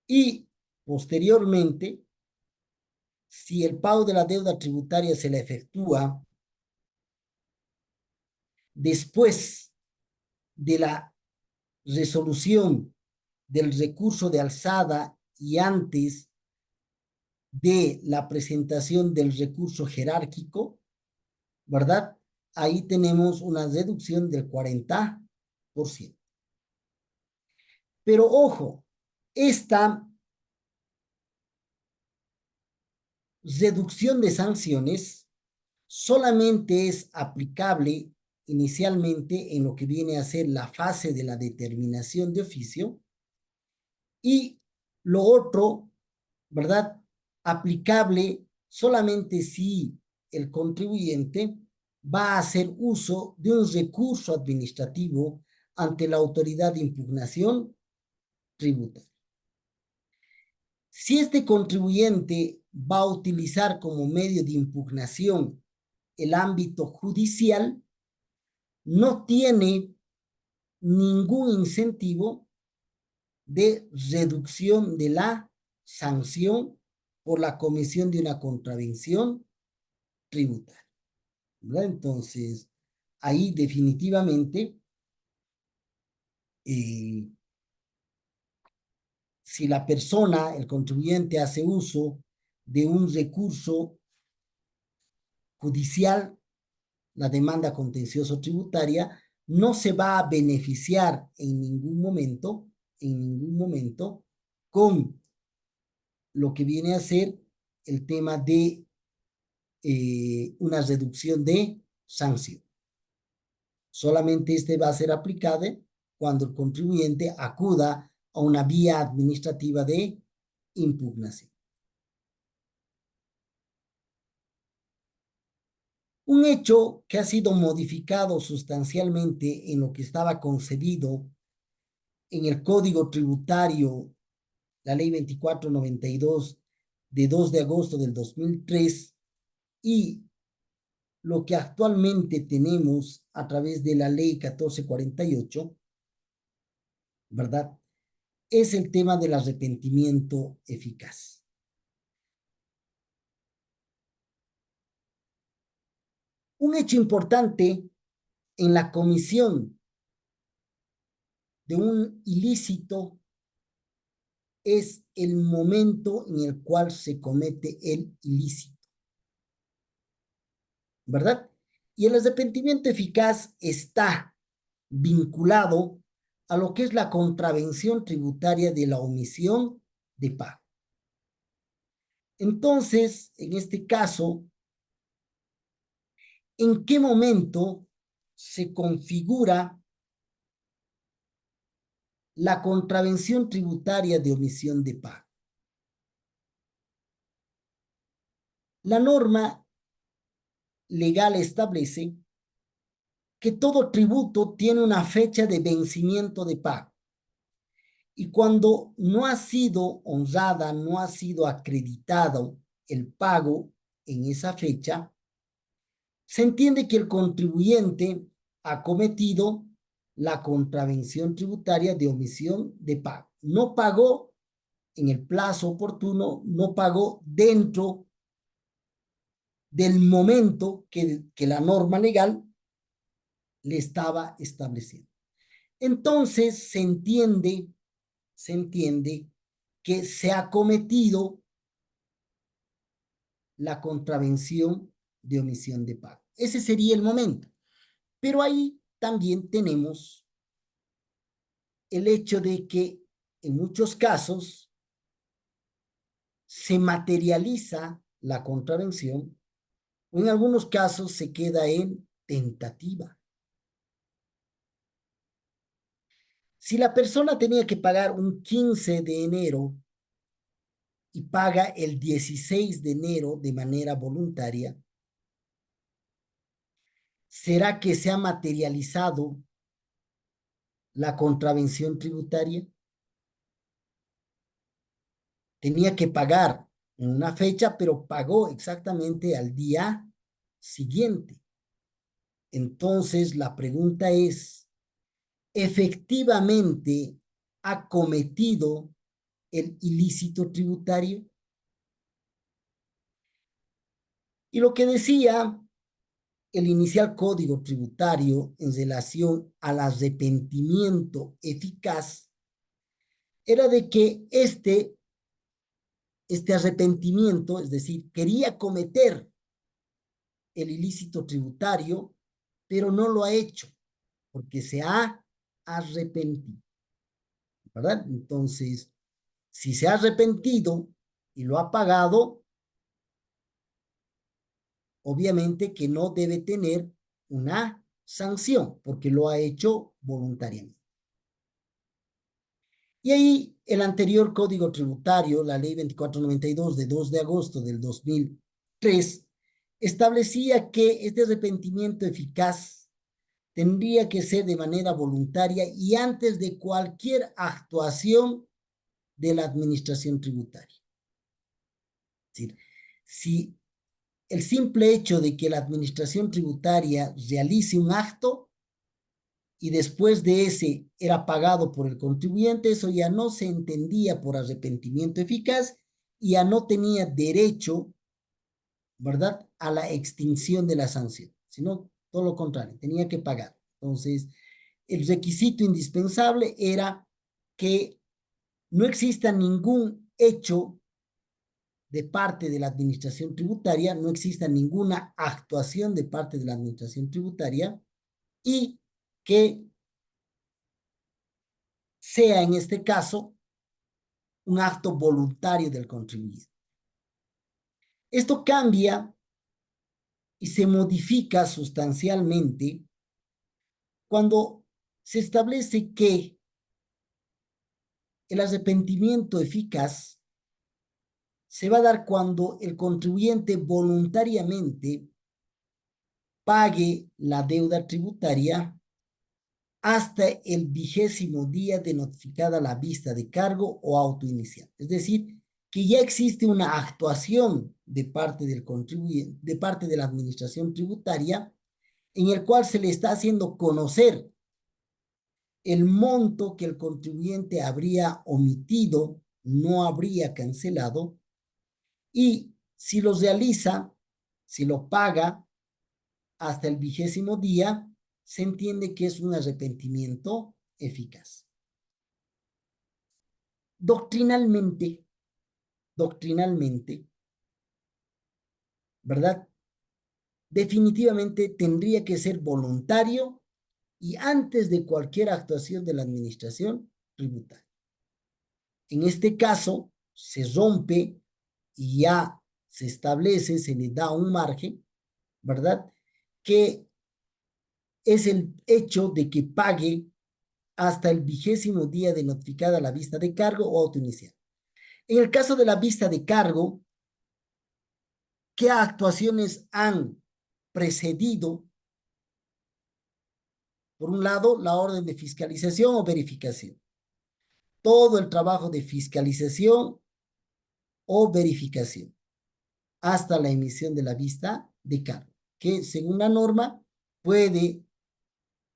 S2: Y posteriormente, si el pago de la deuda tributaria se la efectúa después de la resolución del recurso de alzada y antes de la presentación del recurso jerárquico, ¿verdad? Ahí tenemos una reducción del 40%. Pero ojo, esta reducción de sanciones solamente es aplicable inicialmente en lo que viene a ser la fase de la determinación de oficio y lo otro, ¿verdad? Aplicable solamente si el contribuyente va a hacer uso de un recurso administrativo ante la autoridad de impugnación tributaria. Si este contribuyente va a utilizar como medio de impugnación el ámbito judicial, no tiene ningún incentivo de reducción de la sanción por la comisión de una contravención tributaria, ¿verdad? Entonces, ahí definitivamente, si la persona, el contribuyente, hace uso de un recurso judicial, la demanda contencioso tributaria, no se va a beneficiar en ningún momento, con lo que viene a ser el tema de una reducción de sanción. Solamente este va a ser aplicado cuando el contribuyente acuda a una vía administrativa de impugnación. Un hecho que ha sido modificado sustancialmente en lo que estaba concebido en el Código Tributario, la Ley 2492 de 2 de agosto del 2003 y lo que actualmente tenemos a través de la Ley 1448, ¿verdad? Es el tema del arrepentimiento eficaz. Un hecho importante en la comisión de un ilícito es el momento en el cual se comete el ilícito, ¿verdad? Y el arrepentimiento eficaz está vinculado a lo que es la contravención tributaria de la omisión de pago. Entonces, en este caso, ¿en qué momento se configura la contravención tributaria de omisión de pago? La norma legal establece que todo tributo tiene una fecha de vencimiento de pago. Y cuando no ha sido honrada, no ha sido acreditado el pago en esa fecha, se entiende que el contribuyente ha cometido la contravención tributaria de omisión de pago. No pagó en el plazo oportuno, no pagó dentro del momento que la norma legal le estaba estableciendo. Entonces se entiende que se ha cometido la contravención de omisión de pago. Ese sería el momento. Pero ahí también tenemos el hecho de que en muchos casos se materializa la contravención o en algunos casos se queda en tentativa. Si la persona tenía que pagar un 15 de enero y paga el 16 de enero de manera voluntaria, ¿será que se ha materializado la contravención tributaria? Tenía que pagar en una fecha, pero pagó exactamente al día siguiente. Entonces, la pregunta es, ¿efectivamente ha cometido el ilícito tributario? Y lo que decía el inicial código tributario en relación al arrepentimiento eficaz era de que este arrepentimiento, es decir, quería cometer el ilícito tributario, pero no lo ha hecho porque se ha arrepentido, ¿verdad? Entonces, si se ha arrepentido y lo ha pagado, obviamente que no debe tener una sanción porque lo ha hecho voluntariamente. Y ahí el anterior Código Tributario, la Ley 2492 de 2 de agosto del 2003, establecía que este arrepentimiento eficaz tendría que ser de manera voluntaria y antes de cualquier actuación de la administración tributaria. Es decir, si el simple hecho de que la administración tributaria realice un acto y después de ese era pagado por el contribuyente, eso ya no se entendía por arrepentimiento eficaz y ya no tenía derecho, ¿verdad?, a la extinción de la sanción, sino todo lo contrario, tenía que pagar. Entonces, el requisito indispensable era que no exista ningún hecho de parte de la administración tributaria, no exista ninguna actuación de parte de la administración tributaria y que sea en este caso un acto voluntario del contribuyente. Esto cambia y se modifica sustancialmente cuando se establece que el arrepentimiento eficaz se va a dar cuando el contribuyente voluntariamente pague la deuda tributaria hasta el 20º día de notificada la vista de cargo o auto inicial. Es decir, que ya existe una actuación de parte del contribuyente, de parte de la administración tributaria, en el cual se le está haciendo conocer el monto que el contribuyente habría omitido, no habría cancelado, y si lo realiza, si lo paga hasta el 20º día, se entiende que es un arrepentimiento eficaz. Doctrinalmente, doctrinalmente, ¿verdad? Definitivamente tendría que ser voluntario y antes de cualquier actuación de la administración tributaria. En este caso, se rompe y ya se establece, se le da un margen, ¿verdad? Que es el hecho de que pague hasta el 20º día de notificada la vista de cargo o auto inicial. En el caso de la vista de cargo, ¿qué actuaciones han precedido? Por un lado, la orden de fiscalización o verificación. Todo el trabajo de fiscalización o verificación hasta la emisión de la vista de cargo, que según la norma puede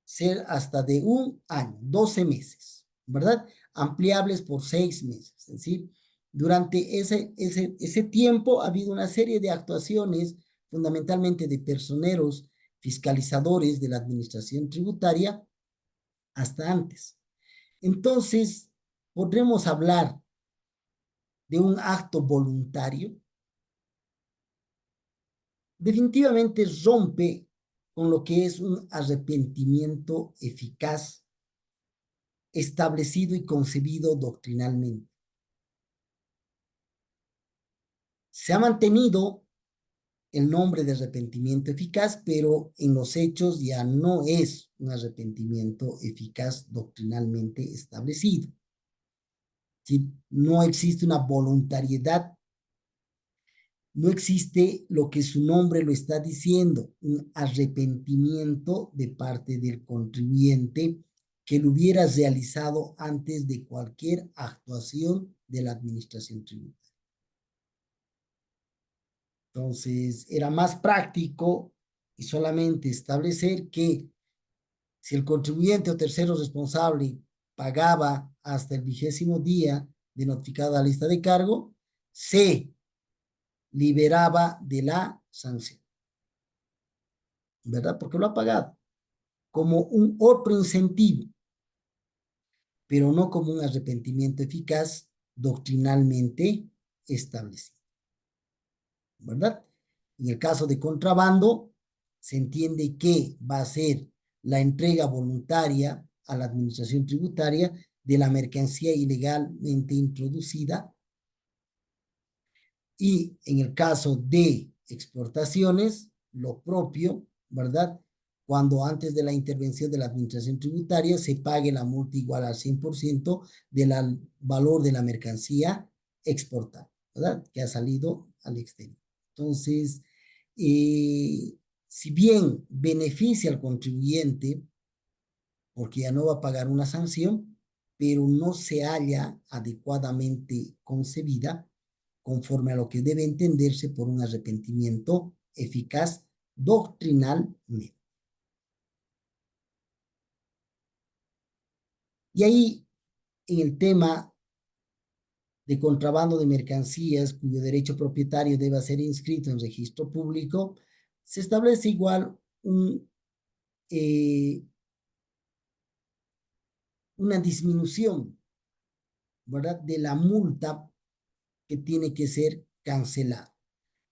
S2: ser hasta de 1 año, 12 meses, ¿verdad? Ampliables por 6 meses. Es decir, durante ese tiempo ha habido una serie de actuaciones, fundamentalmente de personeros fiscalizadores de la administración tributaria, hasta antes. Entonces, podremos hablar de un acto voluntario. Definitivamente rompe con lo que es un arrepentimiento eficaz establecido y concebido doctrinalmente. Se ha mantenido el nombre de arrepentimiento eficaz, pero en los hechos ya no es un arrepentimiento eficaz doctrinalmente establecido. ¿Sí? No existe una voluntariedad, no existe lo que su nombre lo está diciendo, un arrepentimiento de parte del contribuyente que lo hubiera realizado antes de cualquier actuación de la administración tributaria. Entonces, era más práctico y solamente establecer que si el contribuyente o tercero responsable pagaba hasta el 20º día de notificada la lista de cargo, se liberaba de la sanción, ¿verdad? Porque lo ha pagado como un otro incentivo, pero no como un arrepentimiento eficaz doctrinalmente establecido, ¿verdad? En el caso de contrabando, se entiende que va a ser la entrega voluntaria a la administración tributaria de la mercancía ilegalmente introducida, y en el caso de exportaciones, lo propio, ¿verdad? Cuando antes de la intervención de la administración tributaria se pague la multa igual al 100% del valor de la mercancía exportada, ¿verdad? Que ha salido al exterior. Entonces, si bien beneficia al contribuyente, porque ya no va a pagar una sanción, pero no se halla adecuadamente concebida conforme a lo que debe entenderse por un arrepentimiento eficaz doctrinalmente. Y ahí, en el tema de contrabando de mercancías cuyo derecho propietario debe ser inscrito en registro público, se establece igual eh, una disminución, ¿verdad?, de la multa que tiene que ser cancelada.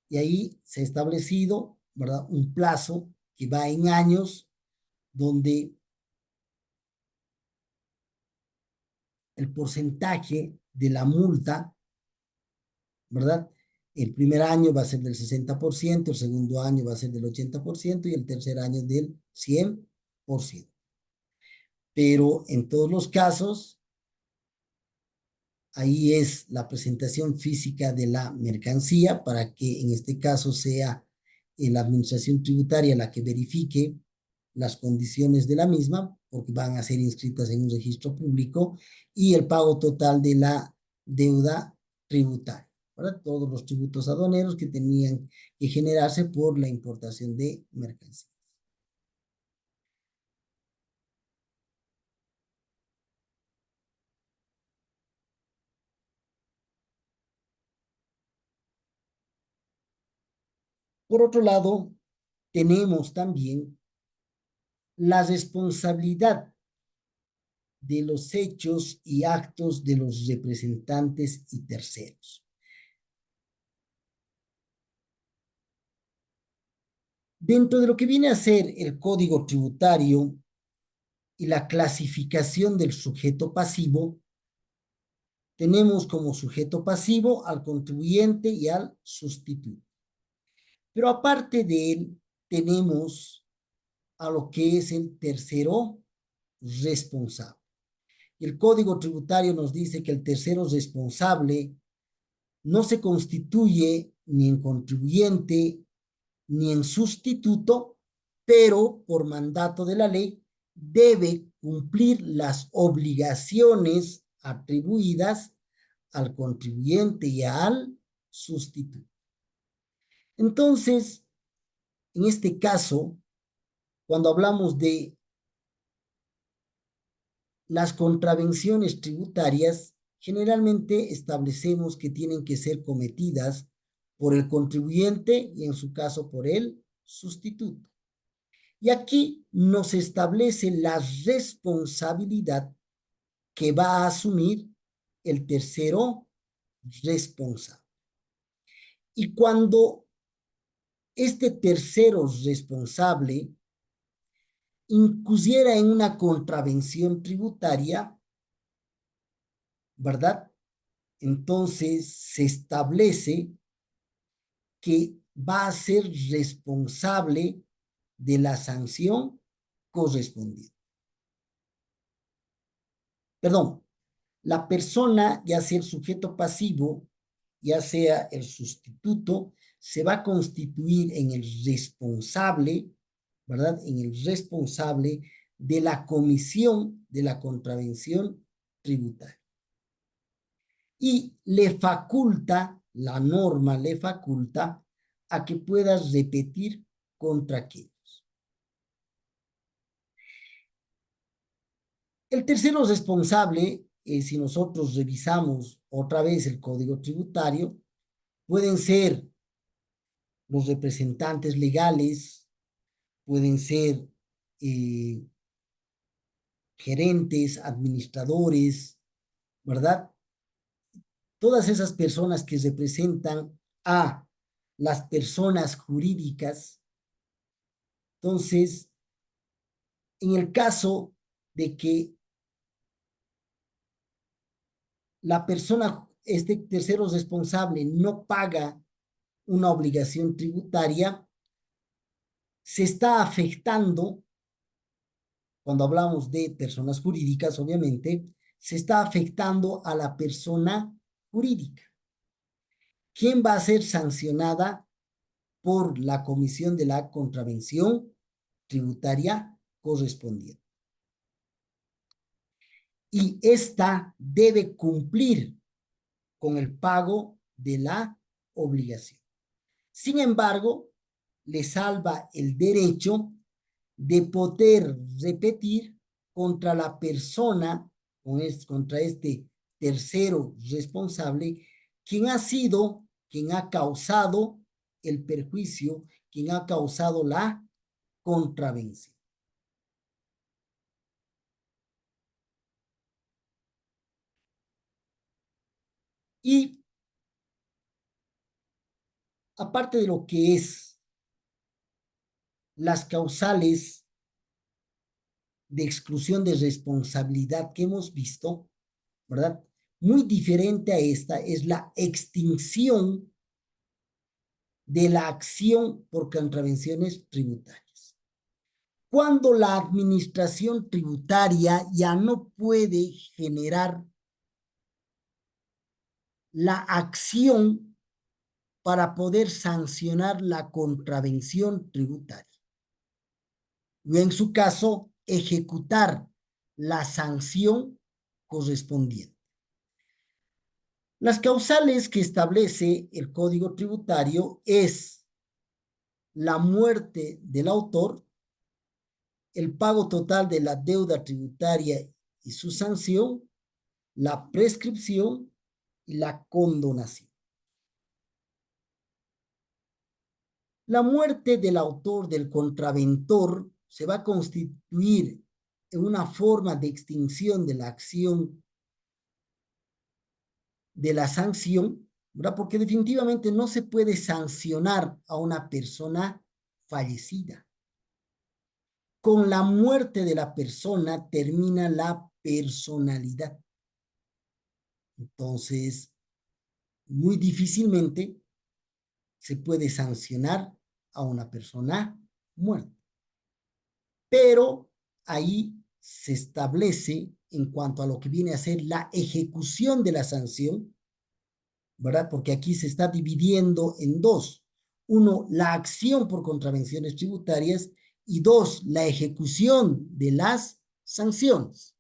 S2: Y ahí se ha establecido, ¿verdad?, un plazo que va en años, donde el porcentaje de la multa, ¿verdad? El primer año va a ser del 60%, el segundo año va a ser del 80% y el tercer año del 100%. Pero en todos los casos, ahí es la presentación física de la mercancía para que en este caso sea la administración tributaria la que verifique las condiciones de la misma, porque van a ser inscritas en un registro público, y el pago total de la deuda tributaria, ¿verdad? Todos los tributos aduaneros que tenían que generarse por la importación de mercancías. Por otro lado, tenemos también la responsabilidad de los hechos y actos de los representantes y terceros. Dentro de lo que viene a ser el Código Tributario y la clasificación del sujeto pasivo, tenemos como sujeto pasivo al contribuyente y al sustituto. Pero aparte de él, tenemos a lo que es el tercero responsable. El Código Tributario nos dice que el tercero responsable no se constituye ni en contribuyente ni en sustituto, pero por mandato de la ley debe cumplir las obligaciones atribuidas al contribuyente y al sustituto. Entonces, en este caso, cuando hablamos de las contravenciones tributarias, generalmente establecemos que tienen que ser cometidas por el contribuyente y en su caso por el sustituto. Y aquí nos establece la responsabilidad que va a asumir el tercero responsable. Y cuando este tercero responsable incurriera en una contravención tributaria, ¿verdad? Entonces se establece que va a ser responsable de la sanción correspondiente. Perdón, la persona, ya sea el sujeto pasivo, ya sea el sustituto, se va a constituir en el responsable, ¿verdad? En el responsable de la comisión de la contravención tributaria. Y le faculta, la norma le faculta a que puedas repetir contra aquellos. El tercero responsable, si nosotros revisamos otra vez el Código Tributario, pueden ser los representantes legales, pueden ser gerentes, administradores, ¿verdad? Todas esas personas que representan a las personas jurídicas. Entonces, en el caso de que la persona, este tercero responsable, no paga una obligación tributaria, se está afectando, cuando hablamos de personas jurídicas, obviamente, se está afectando a la persona jurídica. ¿Quién va a ser sancionada por la comisión de la contravención tributaria correspondiente? Y esta debe cumplir con el pago de la obligación. Sin embargo, le salva el derecho de poder repetir contra la persona, contra este tercero responsable, quien ha sido, quien ha causado el perjuicio, quien ha causado la contravención. Y aparte de lo que es las causales de exclusión de responsabilidad que hemos visto, ¿verdad? Muy diferente a esta es la extinción de la acción por contravenciones tributarias. Cuando la administración tributaria ya no puede generar la acción para poder sancionar la contravención tributaria. Y en su caso, ejecutar la sanción correspondiente. Las causales que establece el Código Tributario es la muerte del autor, el pago total de la deuda tributaria y su sanción, la prescripción y la condonación. La muerte del autor, del contraventor, se va a constituir en una forma de extinción de la acción, de la sanción, ¿verdad? Porque definitivamente no se puede sancionar a una persona fallecida. Con la muerte de la persona termina la personalidad. Entonces, muy difícilmente se puede sancionar a una persona muerta. Pero ahí se establece en cuanto a lo que viene a ser la ejecución de la sanción, ¿verdad? Porque aquí se está dividiendo en dos. Uno, la acción por contravenciones tributarias y dos, la ejecución de las sanciones.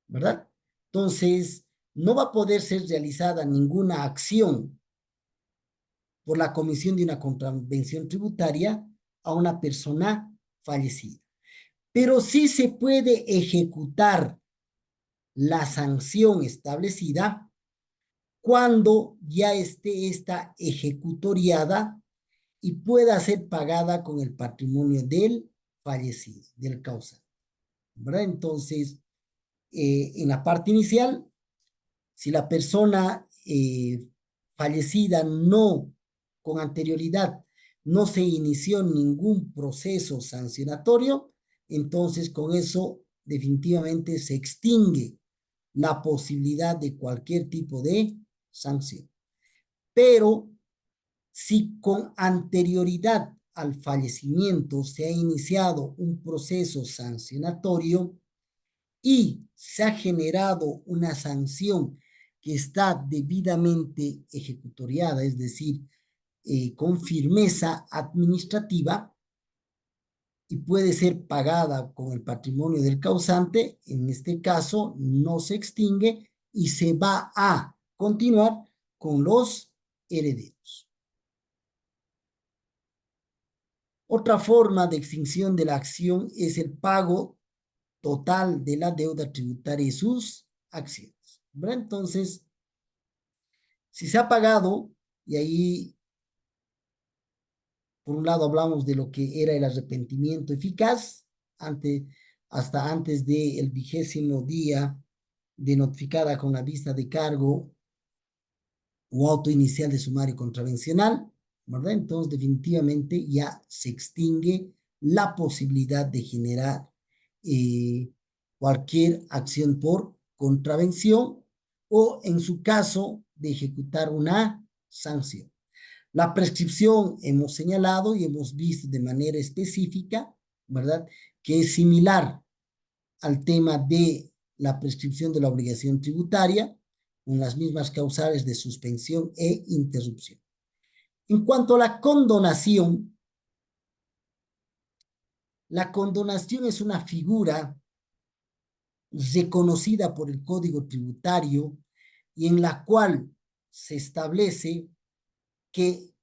S2: ¿Verdad? Entonces, no va a poder ser realizada ninguna acción por la comisión de una contravención tributaria a una persona fallecida. Pero sí se puede ejecutar la sanción establecida cuando ya esté esta ejecutoriada y pueda ser pagada con el patrimonio del fallecido, del causante. ¿Verdad? Entonces, en la parte inicial, si la persona fallecida no, con anterioridad, no se inició ningún proceso sancionatorio, entonces con eso definitivamente se extingue la posibilidad de cualquier tipo de sanción. Pero si con anterioridad al fallecimiento se ha iniciado un proceso sancionatorio y se ha generado una sanción que está debidamente ejecutoriada, es decir, con firmeza administrativa y puede ser pagada con el patrimonio del causante, en este caso no se extingue y se va a continuar con los herederos. Otra forma de extinción de la acción es el pago total de la deuda tributaria y sus acciones. ¿Verdad? Entonces, si se ha pagado, y ahí por un lado hablamos de lo que era el arrepentimiento eficaz, hasta antes del 20º día de notificada con la vista de cargo o auto inicial de sumario contravencional, ¿verdad? Entonces, definitivamente ya se extingue la posibilidad de generar cualquier acción por contravención o, en su caso, de ejecutar una sanción. La prescripción hemos señalado y hemos visto de manera específica, ¿verdad? Que es similar al tema de la prescripción de la obligación tributaria, con las mismas causales de suspensión e interrupción. En cuanto a la condonación es una figura reconocida por el Código Tributario y en la cual se establece que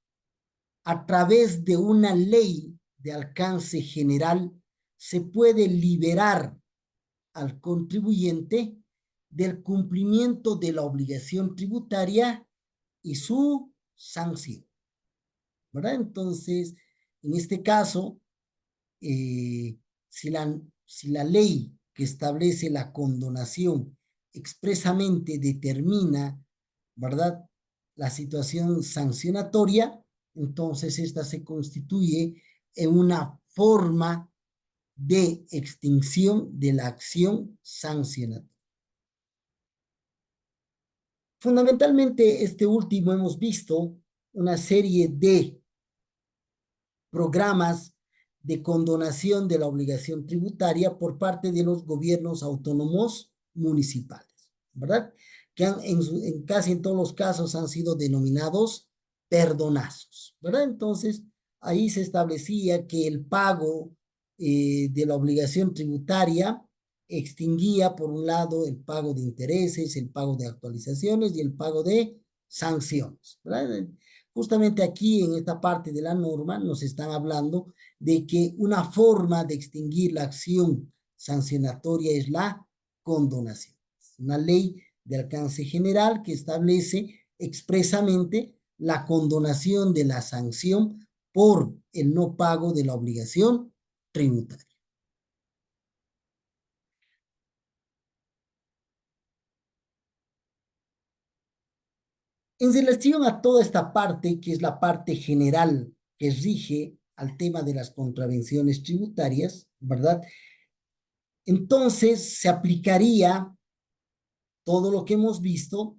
S2: a través de una ley de alcance general se puede liberar al contribuyente del cumplimiento de la obligación tributaria y su sanción, ¿verdad? Entonces, en este caso, si la ley que establece la condonación expresamente determina, ¿verdad?, la situación sancionatoria, entonces esta se constituye en una forma de extinción de la acción sancionatoria. Fundamentalmente, este último hemos visto una serie de programas de condonación de la obligación tributaria por parte de los gobiernos autónomos municipales, ¿verdad? Que en casi en todos los casos han sido denominados perdonazos, ¿verdad? Entonces, ahí se establecía que el pago de la obligación tributaria extinguía, por un lado, el pago de intereses, el pago de actualizaciones y el pago de sanciones, ¿verdad? Justamente aquí, en esta parte de la norma, nos están hablando de que una forma de extinguir la acción sancionatoria es la condonación. Es una ley de alcance general que establece expresamente la condonación de la sanción por el no pago de la obligación tributaria. En relación a toda esta parte, que es la parte general que rige al tema de las contravenciones tributarias, ¿verdad? Entonces se aplicaría todo lo que hemos visto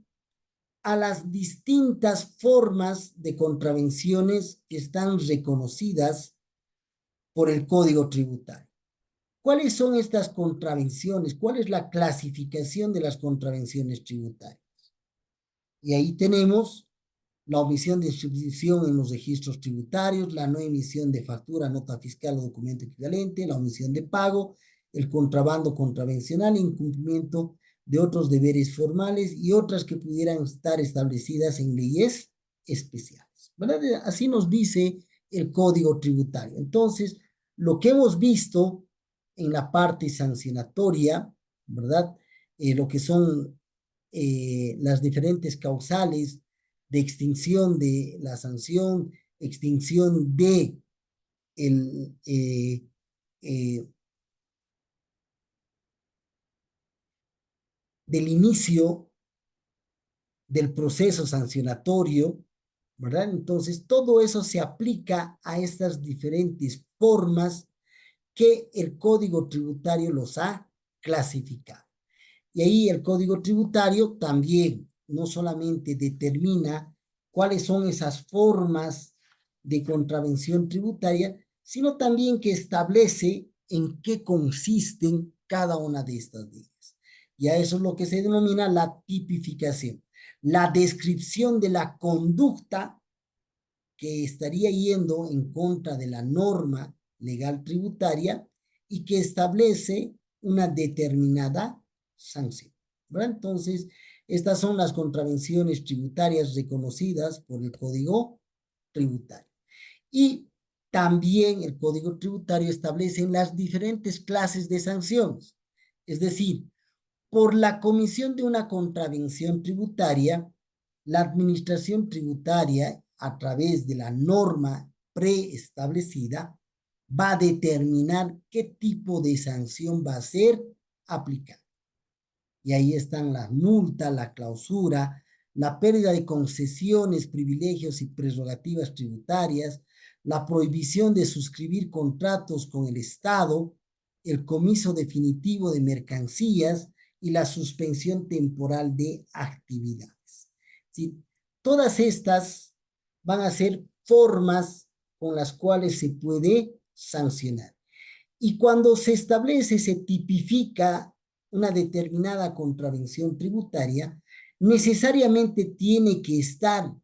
S2: a las distintas formas de contravenciones que están reconocidas por el Código Tributario. ¿Cuáles son estas contravenciones? ¿Cuál es la clasificación de las contravenciones tributarias? Y ahí tenemos la omisión de inscripción en los registros tributarios, la no emisión de factura, nota fiscal o documento equivalente, la omisión de pago, el contrabando contravencional, incumplimiento de otros deberes formales y otras que pudieran estar establecidas en leyes especiales, ¿verdad? Así nos dice el Código Tributario. Entonces, lo que hemos visto en la parte sancionatoria, ¿verdad? Lo que son las diferentes causales de extinción de la sanción, extinción de el, del inicio del proceso sancionatorio, ¿verdad? Entonces, todo eso se aplica a estas diferentes formas que el Código Tributario los ha clasificado. Y ahí el Código Tributario también no solamente determina cuáles son esas formas de contravención tributaria, sino también que establece en qué consisten cada una de estas leyes. Y a eso es lo que se denomina la tipificación, la descripción de la conducta que estaría yendo en contra de la norma legal tributaria y que establece una determinada sanción, ¿verdad? Entonces, estas son las contravenciones tributarias reconocidas por el Código Tributario. Y también el Código Tributario establece las diferentes clases de sanciones. Es decir, por la comisión de una contravención tributaria, la administración tributaria, a través de la norma preestablecida, va a determinar qué tipo de sanción va a ser aplicada. Y ahí están las multas, la clausura, la pérdida de concesiones, privilegios y prerrogativas tributarias, la prohibición de suscribir contratos con el Estado, el comiso definitivo de mercancías y la suspensión temporal de actividades. ¿Sí? Todas estas van a ser formas con las cuales se puede sancionar. Y cuando se establece, se tipifica una determinada contravención tributaria, necesariamente tiene que estar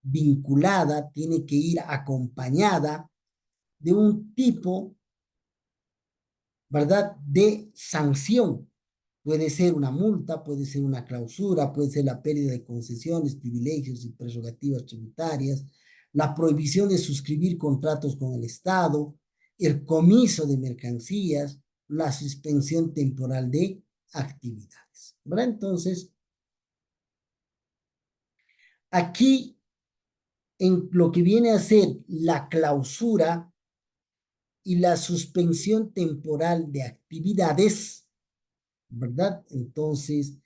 S2: vinculada, tiene que ir acompañada de un tipo, ¿verdad?, de sanción. Puede ser una multa, puede ser una clausura, puede ser la pérdida de concesiones, privilegios y prerrogativas tributarias, la prohibición de suscribir contratos con el Estado, el comiso de mercancías, la suspensión temporal de actividades, ¿verdad? Entonces, aquí en lo que viene a ser la clausura y la suspensión temporal de actividades, ¿verdad? Entonces,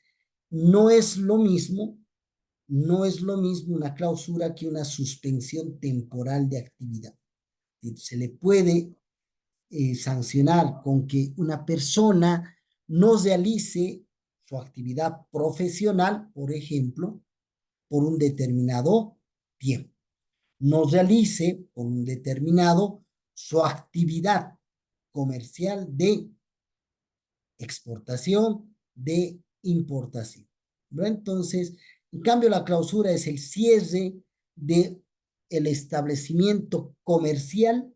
S2: no es lo mismo, no es lo mismo una clausura que una suspensión temporal de actividad. Se le puede sancionar con que una persona no realice su actividad profesional, por ejemplo, por un determinado tiempo. No realice por un determinado su actividad comercial de exportación, de importación, ¿no? Entonces, en cambio, la clausura es el cierre de el establecimiento comercial,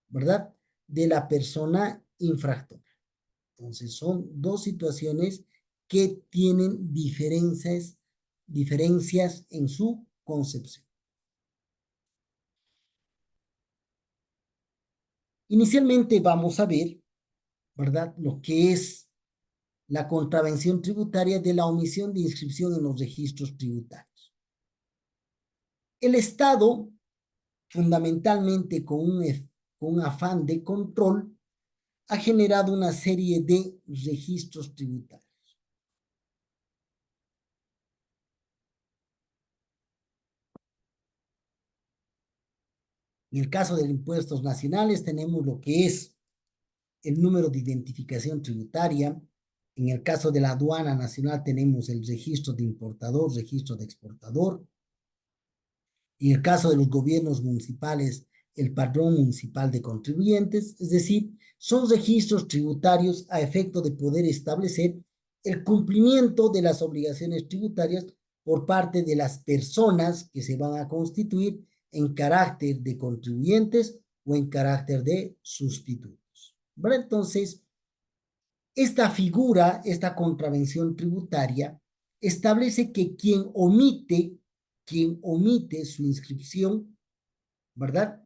S2: ¿verdad?, de la persona infractora. Entonces, son dos situaciones que tienen diferencias en su concepción. Inicialmente vamos a ver, ¿verdad?, lo que es la contravención tributaria de la omisión de inscripción en los registros tributarios. El Estado fundamentalmente con un afán de control, ha generado una serie de registros tributarios. En el caso de impuestos nacionales tenemos lo que es el número de identificación tributaria. En el caso de la aduana nacional tenemos el registro de importador, registro de exportador. En el caso de los gobiernos municipales, el padrón municipal de contribuyentes, es decir, son registros tributarios a efecto de poder establecer el cumplimiento de las obligaciones tributarias por parte de las personas que se van a constituir en carácter de contribuyentes o en carácter de sustitutos. ¿Vale? Entonces, esta figura, esta contravención tributaria, establece que quien omite su inscripción, ¿verdad?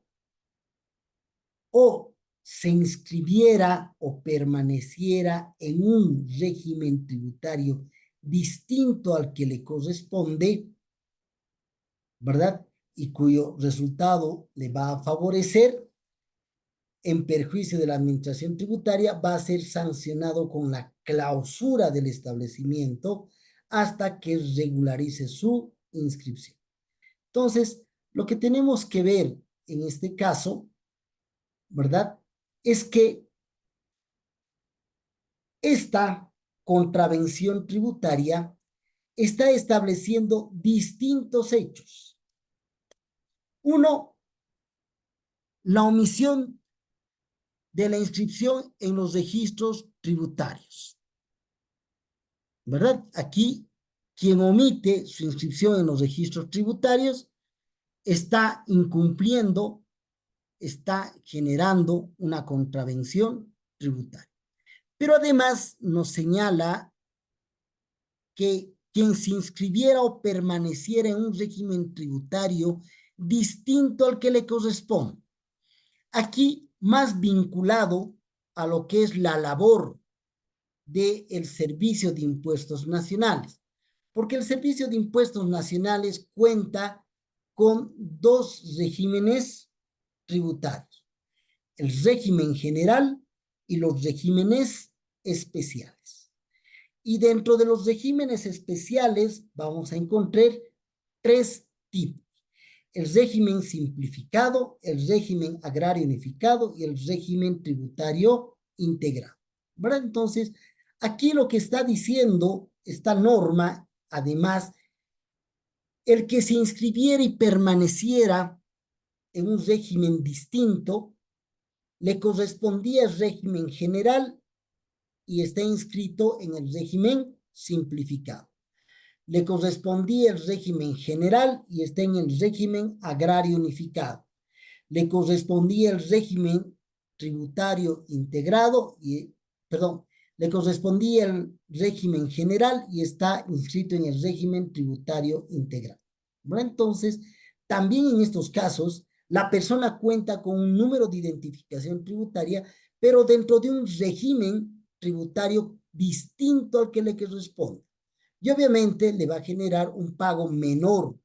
S2: O se inscribiera o permaneciera en un régimen tributario distinto al que le corresponde, ¿verdad? Y cuyo resultado le va a favorecer en perjuicio de la administración tributaria, va a ser sancionado con la clausura del establecimiento hasta que regularice su inscripción. Entonces, lo que tenemos que ver en este caso, ¿verdad? Es que esta contravención tributaria está estableciendo distintos hechos. Uno, la omisión de la inscripción en los registros tributarios, ¿verdad? Aquí, quien omite su inscripción en los registros tributarios está incumpliendo, está generando una contravención tributaria. Pero además nos señala que quien se inscribiera o permaneciera en un régimen tributario distinto al que le corresponde. Aquí más vinculado a lo que es la labor del Servicio de Impuestos Nacionales, porque el Servicio de Impuestos Nacionales cuenta con dos regímenes tributarios, el régimen general y los regímenes especiales. Y dentro de los regímenes especiales vamos a encontrar tres tipos: el régimen simplificado, el régimen agrario unificado y el régimen tributario integrado. ¿Verdad? Entonces, aquí lo que está diciendo esta norma, además, el que se inscribiera y permaneciera en un régimen distinto, le correspondía el régimen general y está inscrito en el régimen simplificado. Le correspondía el régimen general y está en el régimen agrario unificado. Le correspondía el régimen tributario integrado le correspondía el régimen general y está inscrito en el régimen tributario integrado. Bueno, entonces, también en estos casos, la persona cuenta con un número de identificación tributaria, pero dentro de un régimen tributario distinto al que le corresponde. Y obviamente le va a generar un pago menor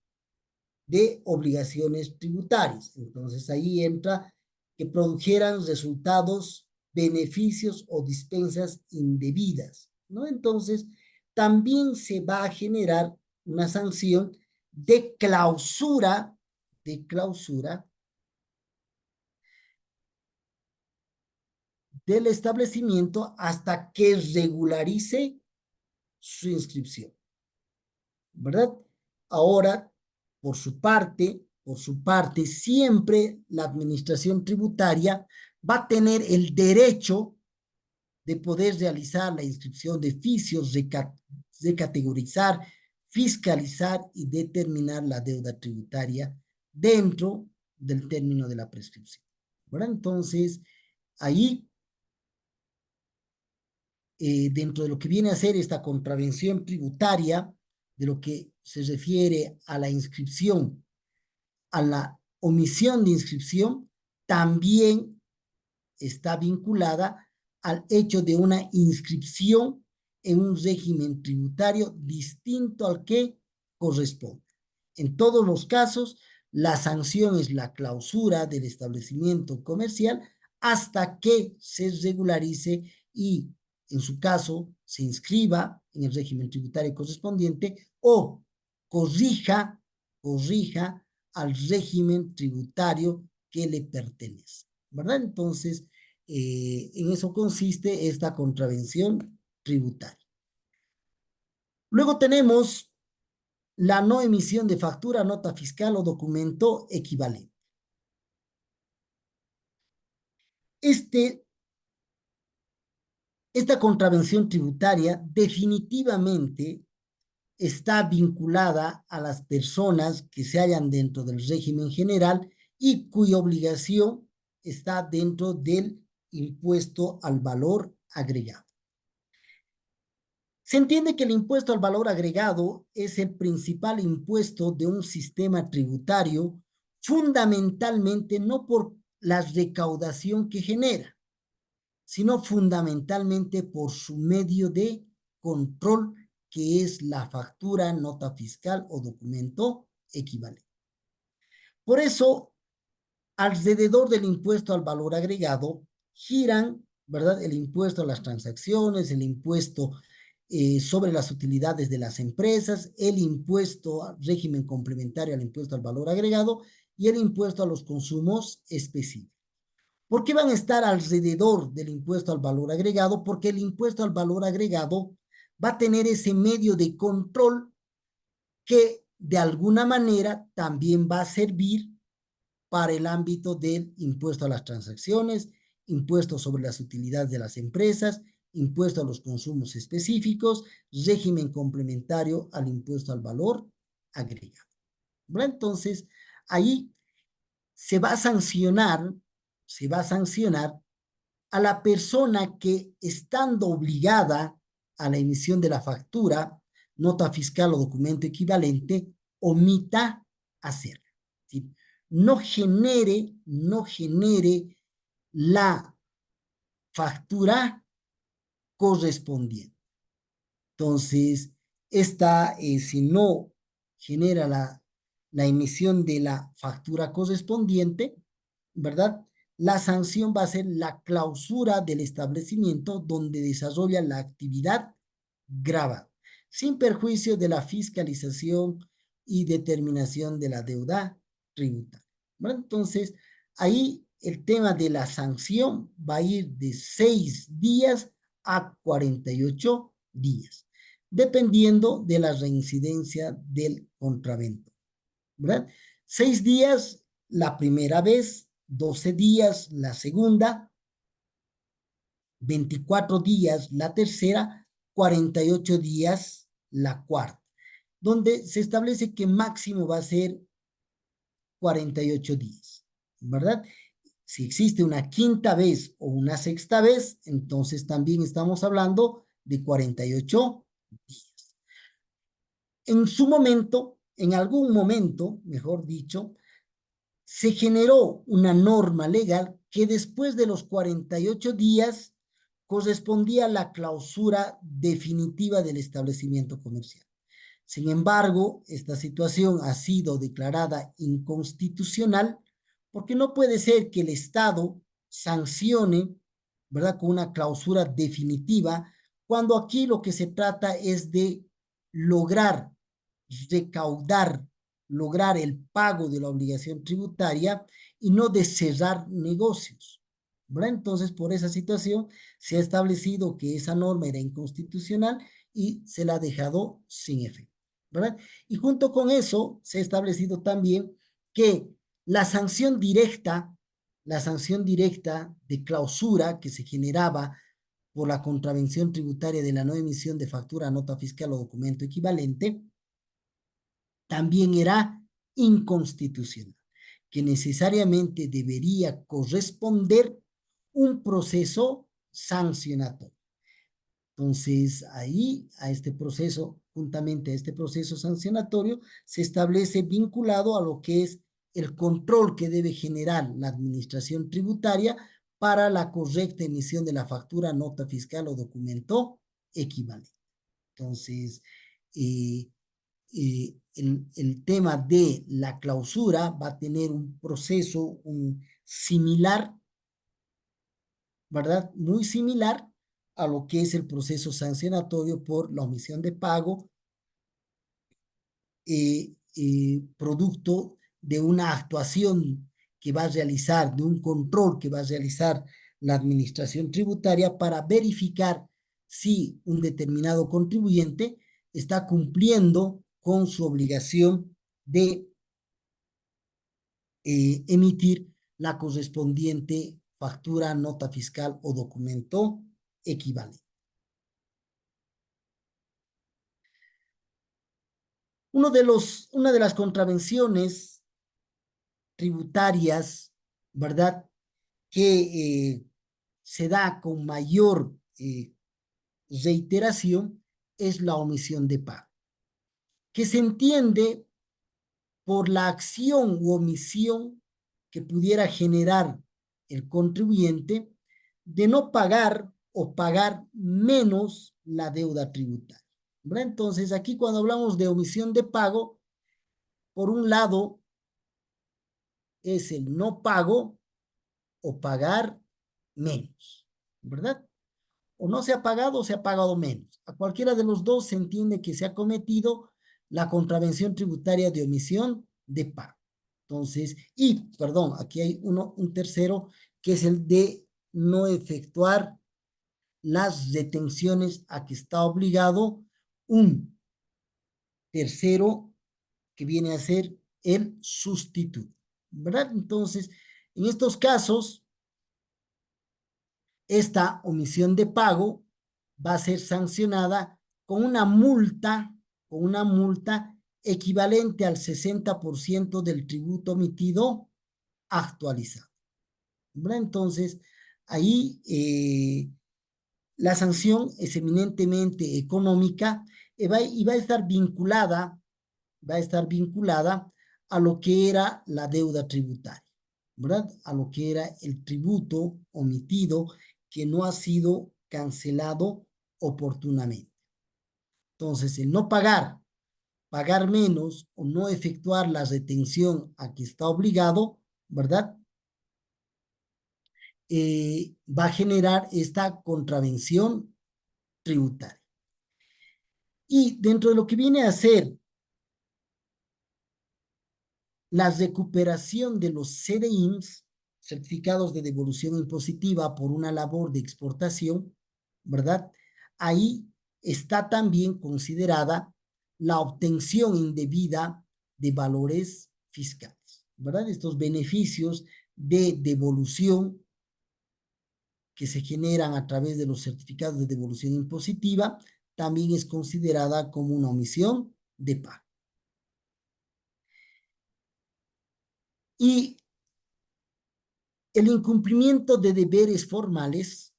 S2: de obligaciones tributarias. Entonces ahí entra que produjeran resultados, beneficios o dispensas indebidas, ¿no? Entonces también se va a generar una sanción de clausura del establecimiento hasta que regularice su inscripción, ¿verdad? Ahora, por su parte, siempre la administración tributaria va a tener el derecho de poder realizar la inscripción de oficios, recategorizar, fiscalizar y determinar la deuda tributaria dentro del término de la prescripción. ¿Verdad? Entonces, ahí, dentro de lo que viene a ser esta contravención tributaria, de lo que se refiere a la inscripción, a la omisión de inscripción, también está vinculada al hecho de una inscripción en un régimen tributario distinto al que corresponde. En todos los casos, La sanción es la clausura del establecimiento comercial hasta que se regularice y, en su caso, se inscriba en el régimen tributario correspondiente o corrija, corrija al régimen tributario que le pertenece, ¿verdad? Entonces, en eso consiste esta contravención tributaria. Luego tenemos la no emisión de factura, nota fiscal o documento equivalente. Esta contravención tributaria definitivamente está vinculada a las personas que se hallan dentro del régimen general y cuya obligación está dentro del impuesto al valor agregado. Se entiende que el impuesto al valor agregado es el principal impuesto de un sistema tributario, fundamentalmente no por la recaudación que genera, sino fundamentalmente por su medio de control, que es la factura, nota fiscal o documento equivalente. Por eso, alrededor del impuesto al valor agregado giran, ¿verdad? El impuesto a las transacciones, el impuesto sobre las utilidades de las empresas, el impuesto al régimen complementario al impuesto al valor agregado y el impuesto a los consumos específicos. ¿Por qué van a estar alrededor del impuesto al valor agregado? Porque el impuesto al valor agregado va a tener ese medio de control que de alguna manera también va a servir para el ámbito del impuesto a las transacciones, impuesto sobre las utilidades de las empresas, impuesto a los consumos específicos, régimen complementario al impuesto al valor agregado. ¿Verdad? Entonces, ahí se va a sancionar a la persona que, estando obligada a la emisión de la factura, nota fiscal o documento equivalente, omita hacerlo. ¿Sí? No genere la factura correspondiente. Entonces, si no genera la emisión de la factura correspondiente, ¿verdad? La sanción va a ser la clausura del establecimiento donde desarrolla la actividad grabada, sin perjuicio de la fiscalización y determinación de la deuda tributaria, ¿verdad? Entonces, ahí el tema de la sanción va a ir de 6 días a 48 días, dependiendo de la reincidencia del contravento, ¿verdad? 6 días la primera vez, 12 días la segunda, 24 días la tercera, 48 días la cuarta, donde se establece que máximo va a ser 48 días, ¿verdad? Si existe una quinta vez o una sexta vez, entonces también estamos hablando de 48 días. En su momento, en algún momento, mejor dicho, se generó una norma legal que después de los 48 días correspondía a la clausura definitiva del establecimiento comercial. Sin embargo, esta situación ha sido declarada inconstitucional porque no puede ser que el Estado sancione, ¿verdad?, con una clausura definitiva, cuando aquí lo que se trata es de lograr recaudar, lograr el pago de la obligación tributaria y no de cerrar negocios, ¿verdad? Entonces, por esa situación se ha establecido que esa norma era inconstitucional y se la ha dejado sin efecto, ¿verdad? Y junto con eso se ha establecido también que la sanción directa de clausura que se generaba por la contravención tributaria de la no emisión de factura, nota fiscal o documento equivalente, también era inconstitucional, que necesariamente debería corresponder un proceso sancionatorio. Entonces, ahí, a este proceso, juntamente a este proceso sancionatorio, se establece vinculado a lo que es el control que debe generar la administración tributaria para la correcta emisión de la factura, nota fiscal o documento equivalente. Entonces, el tema de la clausura va a tener un proceso similar, ¿verdad? Muy similar a lo que es el proceso sancionatorio por la omisión de pago, producto de una actuación que va a realizar, de un control que va a realizar la administración tributaria para verificar si un determinado contribuyente está cumpliendo con su obligación de emitir la correspondiente factura, nota fiscal o documento equivalente. Una de las contravenciones tributarias, ¿verdad? Que se da con mayor reiteración es la omisión de pago, que se entiende por la acción u omisión que pudiera generar el contribuyente de no pagar o pagar menos la deuda tributaria. ¿Verdad? Entonces, aquí cuando hablamos de omisión de pago, por un lado es el no pago o pagar menos, ¿verdad? O no se ha pagado o se ha pagado menos. A cualquiera de los dos se entiende que se ha cometido la contravención tributaria de omisión de pago. Entonces, perdón, aquí hay un tercero, que es el de no efectuar las retenciones a que está obligado un tercero que viene a ser el sustituto, ¿verdad? Entonces, en estos casos, esta omisión de pago va a ser sancionada con una multa equivalente al 60% del tributo omitido actualizado. ¿Verdad? Entonces, ahí la sanción es eminentemente económica y va a estar vinculada a lo que era la deuda tributaria, ¿verdad? A lo que era el tributo omitido que no ha sido cancelado oportunamente. Entonces, el no pagar, pagar menos o no efectuar la retención a que está obligado, ¿verdad? Va a generar esta contravención tributaria. Y dentro de lo que viene a ser la recuperación de los CDIMS, certificados de devolución impositiva por una labor de exportación, ¿verdad? Ahí está también considerada la obtención indebida de valores fiscales, ¿verdad? Estos beneficios de devolución que se generan a través de los certificados de devolución impositiva también es considerada como una omisión de pago. Y el incumplimiento de deberes formales,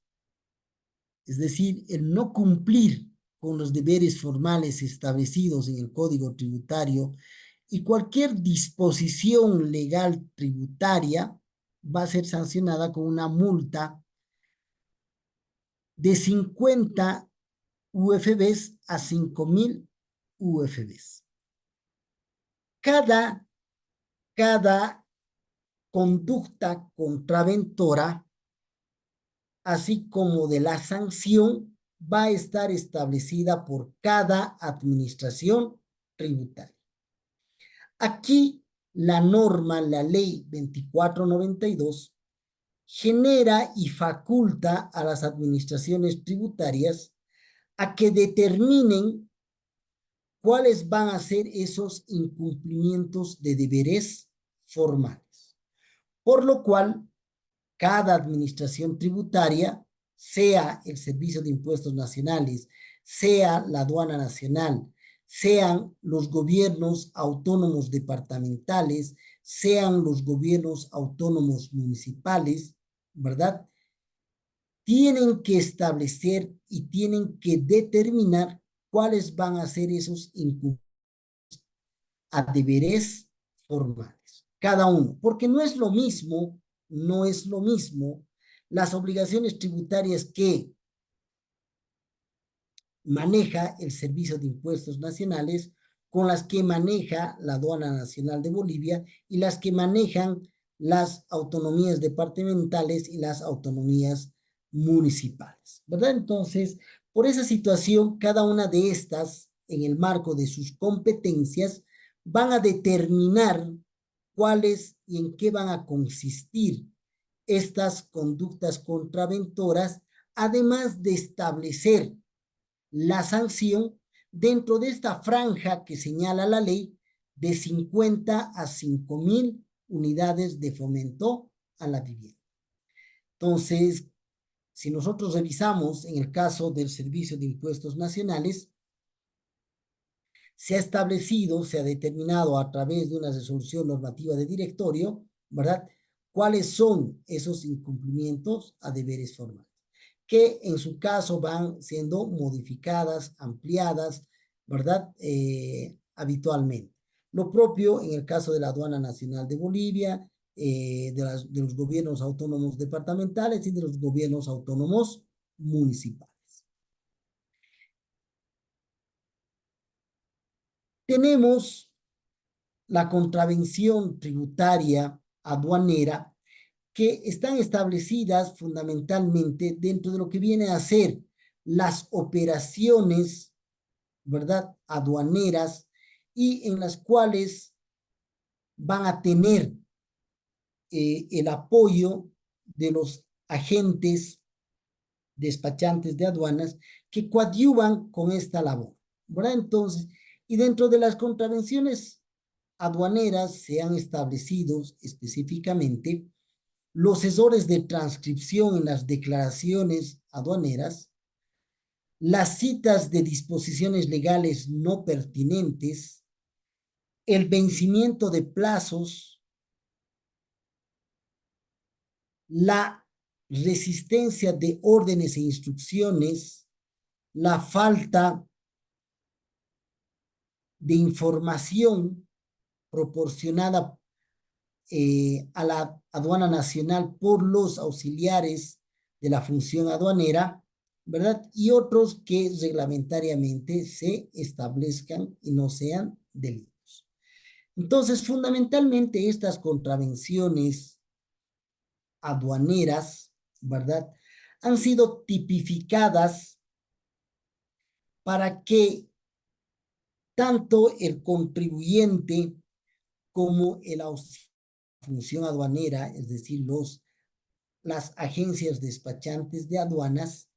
S2: es decir, el no cumplir con los deberes formales establecidos en el Código Tributario y cualquier disposición legal tributaria va a ser sancionada con una multa de 50 UFBs a 5.000 UFBs. Cada conducta contraventora, así como de la sanción, va a estar establecida por cada administración tributaria. Aquí la norma, la ley 2492, genera y faculta a las administraciones tributarias a que determinen cuáles van a ser esos incumplimientos de deberes formales. Por lo cual, cada administración tributaria, sea el Servicio de Impuestos Nacionales, sea la Aduana Nacional, sean los gobiernos autónomos departamentales, sean los gobiernos autónomos municipales, ¿verdad? Tienen que establecer y tienen que determinar cuáles van a ser esos incumplimientos a deberes formales, cada uno, porque no es lo mismo las obligaciones tributarias que maneja el Servicio de Impuestos Nacionales con las que maneja la Aduana Nacional de Bolivia y las que manejan las autonomías departamentales y las autonomías municipales, ¿verdad? Entonces, por esa situación, cada una de estas, en el marco de sus competencias, van a determinar cuáles y en qué van a consistir estas conductas contraventoras, además de establecer la sanción dentro de esta franja que señala la ley de 50 a 5.000 unidades de fomento a la vivienda. Entonces, si nosotros revisamos en el caso del Servicio de Impuestos Nacionales, se ha establecido, se ha determinado a través de una resolución normativa de directorio, ¿verdad? ¿Cuáles son esos incumplimientos a deberes formales? Que en su caso van siendo modificadas, ampliadas, ¿verdad? Habitualmente. Lo propio en el caso de la Aduana Nacional de Bolivia, de los gobiernos autónomos departamentales y de los gobiernos autónomos municipales. Tenemos la contravención tributaria aduanera que están establecidas fundamentalmente dentro de lo que viene a ser las operaciones, ¿verdad?, aduaneras, y en las cuales van a tener el apoyo de los agentes despachantes de aduanas que coadyuvan con esta labor, ¿verdad? Entonces, y dentro de las contravenciones aduaneras se han establecido específicamente los errores de transcripción en las declaraciones aduaneras, las citas de disposiciones legales no pertinentes, el vencimiento de plazos, la resistencia de órdenes e instrucciones, la falta de información proporcionada a la aduana nacional por los auxiliares de la función aduanera, ¿verdad? Y otros que reglamentariamente se establezcan y no sean delitos. Entonces, fundamentalmente estas contravenciones aduaneras, ¿verdad?, han sido tipificadas para que tanto el contribuyente como el auxiliar de función aduanera, es decir, las agencias despachantes de aduanas,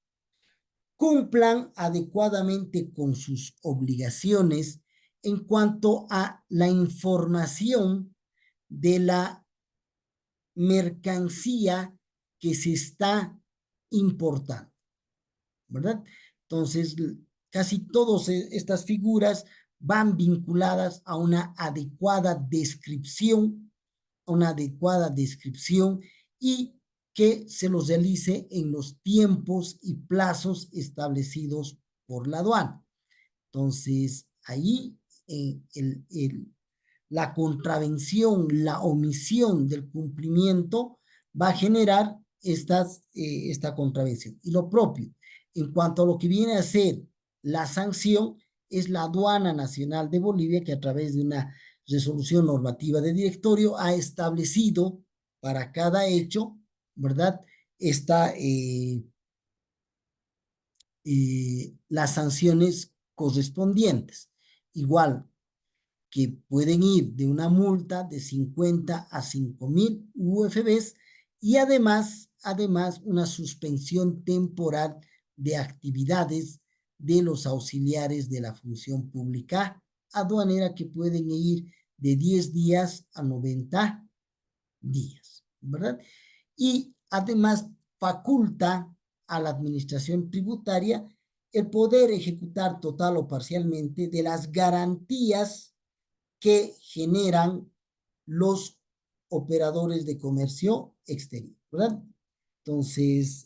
S2: cumplan adecuadamente con sus obligaciones en cuanto a la información de la mercancía que se está importando, ¿verdad? Entonces, casi todas estas figuras van vinculadas a una adecuada descripción y que se los realice en los tiempos y plazos establecidos por la aduana. Entonces, ahí la contravención, la omisión del cumplimiento va a generar esta contravención. Y lo propio, en cuanto a lo que viene a ser la sanción, es la Aduana Nacional de Bolivia que a través de una resolución normativa de directorio ha establecido para cada hecho, ¿verdad?, las sanciones correspondientes. Igual que pueden ir de una multa de 50 a 5.000 UFBs y además una suspensión temporal de actividades de los auxiliares de la función pública aduanera que pueden ir de 10 días a 90 días, ¿verdad? Y además faculta a la administración tributaria el poder ejecutar total o parcialmente de las garantías que generan los operadores de comercio exterior, ¿verdad? Entonces,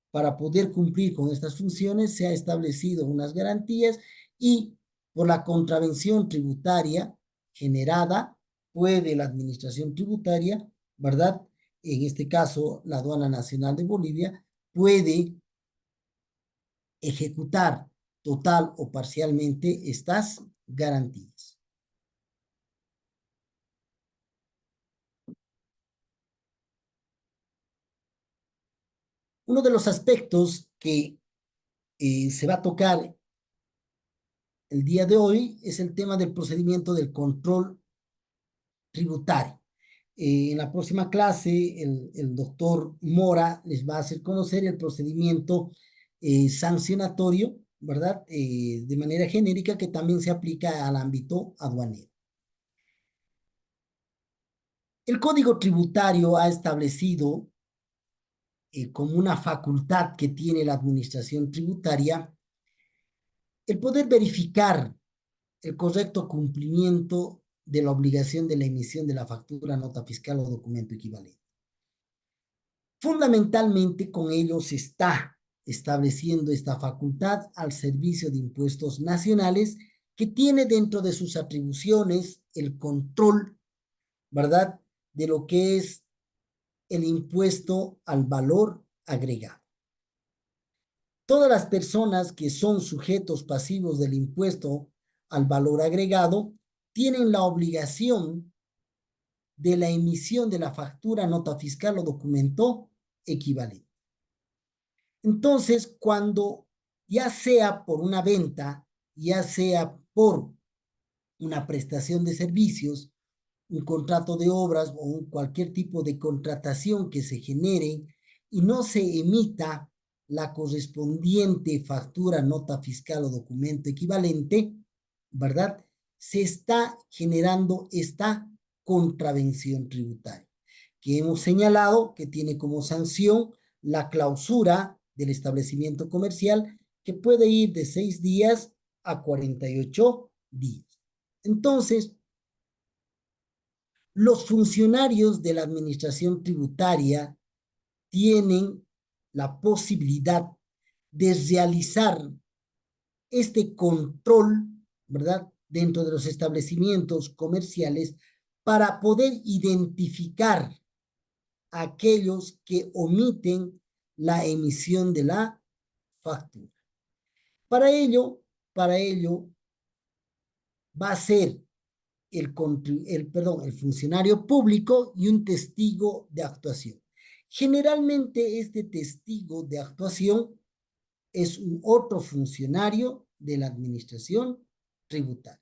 S2: para poder cumplir con estas funciones se ha establecido unas garantías y por la contravención tributaria generada puede la administración tributaria, ¿verdad?, en este caso la Aduana Nacional de Bolivia, puede ejecutar total o parcialmente estas garantías. Uno de los aspectos que se va a tocar el día de hoy es el tema del procedimiento del control tributario. En la próxima clase, el doctor Mora les va a hacer conocer el procedimiento sancionatorio, ¿verdad? De manera genérica, que también se aplica al ámbito aduanero. El Código Tributario ha establecido como una facultad que tiene la administración tributaria el poder verificar el correcto cumplimiento de la obligación de la emisión de la factura, nota fiscal o documento equivalente. Fundamentalmente con ello se está estableciendo esta facultad al Servicio de Impuestos Nacionales, que tiene dentro de sus atribuciones el control, ¿verdad?, de lo que es el impuesto al valor agregado. Todas las personas que son sujetos pasivos del impuesto al valor agregado tienen la obligación de la emisión de la factura, nota fiscal o documento equivalente. Entonces, cuando ya sea por una venta, ya sea por una prestación de servicios, un contrato de obras o cualquier tipo de contratación que se genere y no se emita la correspondiente factura, nota fiscal o documento equivalente, ¿verdad? Se está generando esta contravención tributaria, que hemos señalado que tiene como sanción la clausura del establecimiento comercial, que puede ir de 6 días a 48 días. Entonces, los funcionarios de la administración tributaria tienen la posibilidad de realizar este control, ¿verdad?, dentro de los establecimientos comerciales para poder identificar a aquellos que omiten la emisión de la factura. Para ello va a ser el funcionario público y un testigo de actuación. Generalmente este testigo de actuación es un otro funcionario de la administración tributaria.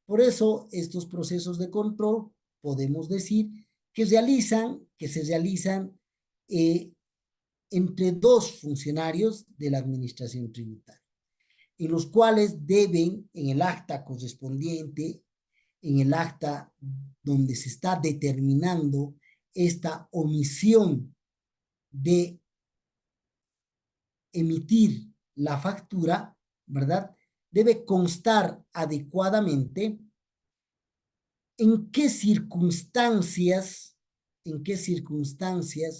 S2: Por eso estos procesos de control podemos decir que se realizan entre dos funcionarios de la administración tributaria, en los cuales deben, en el acta correspondiente, en el acta donde se está determinando esta omisión de emitir la factura, ¿verdad?, debe constar adecuadamente en qué circunstancias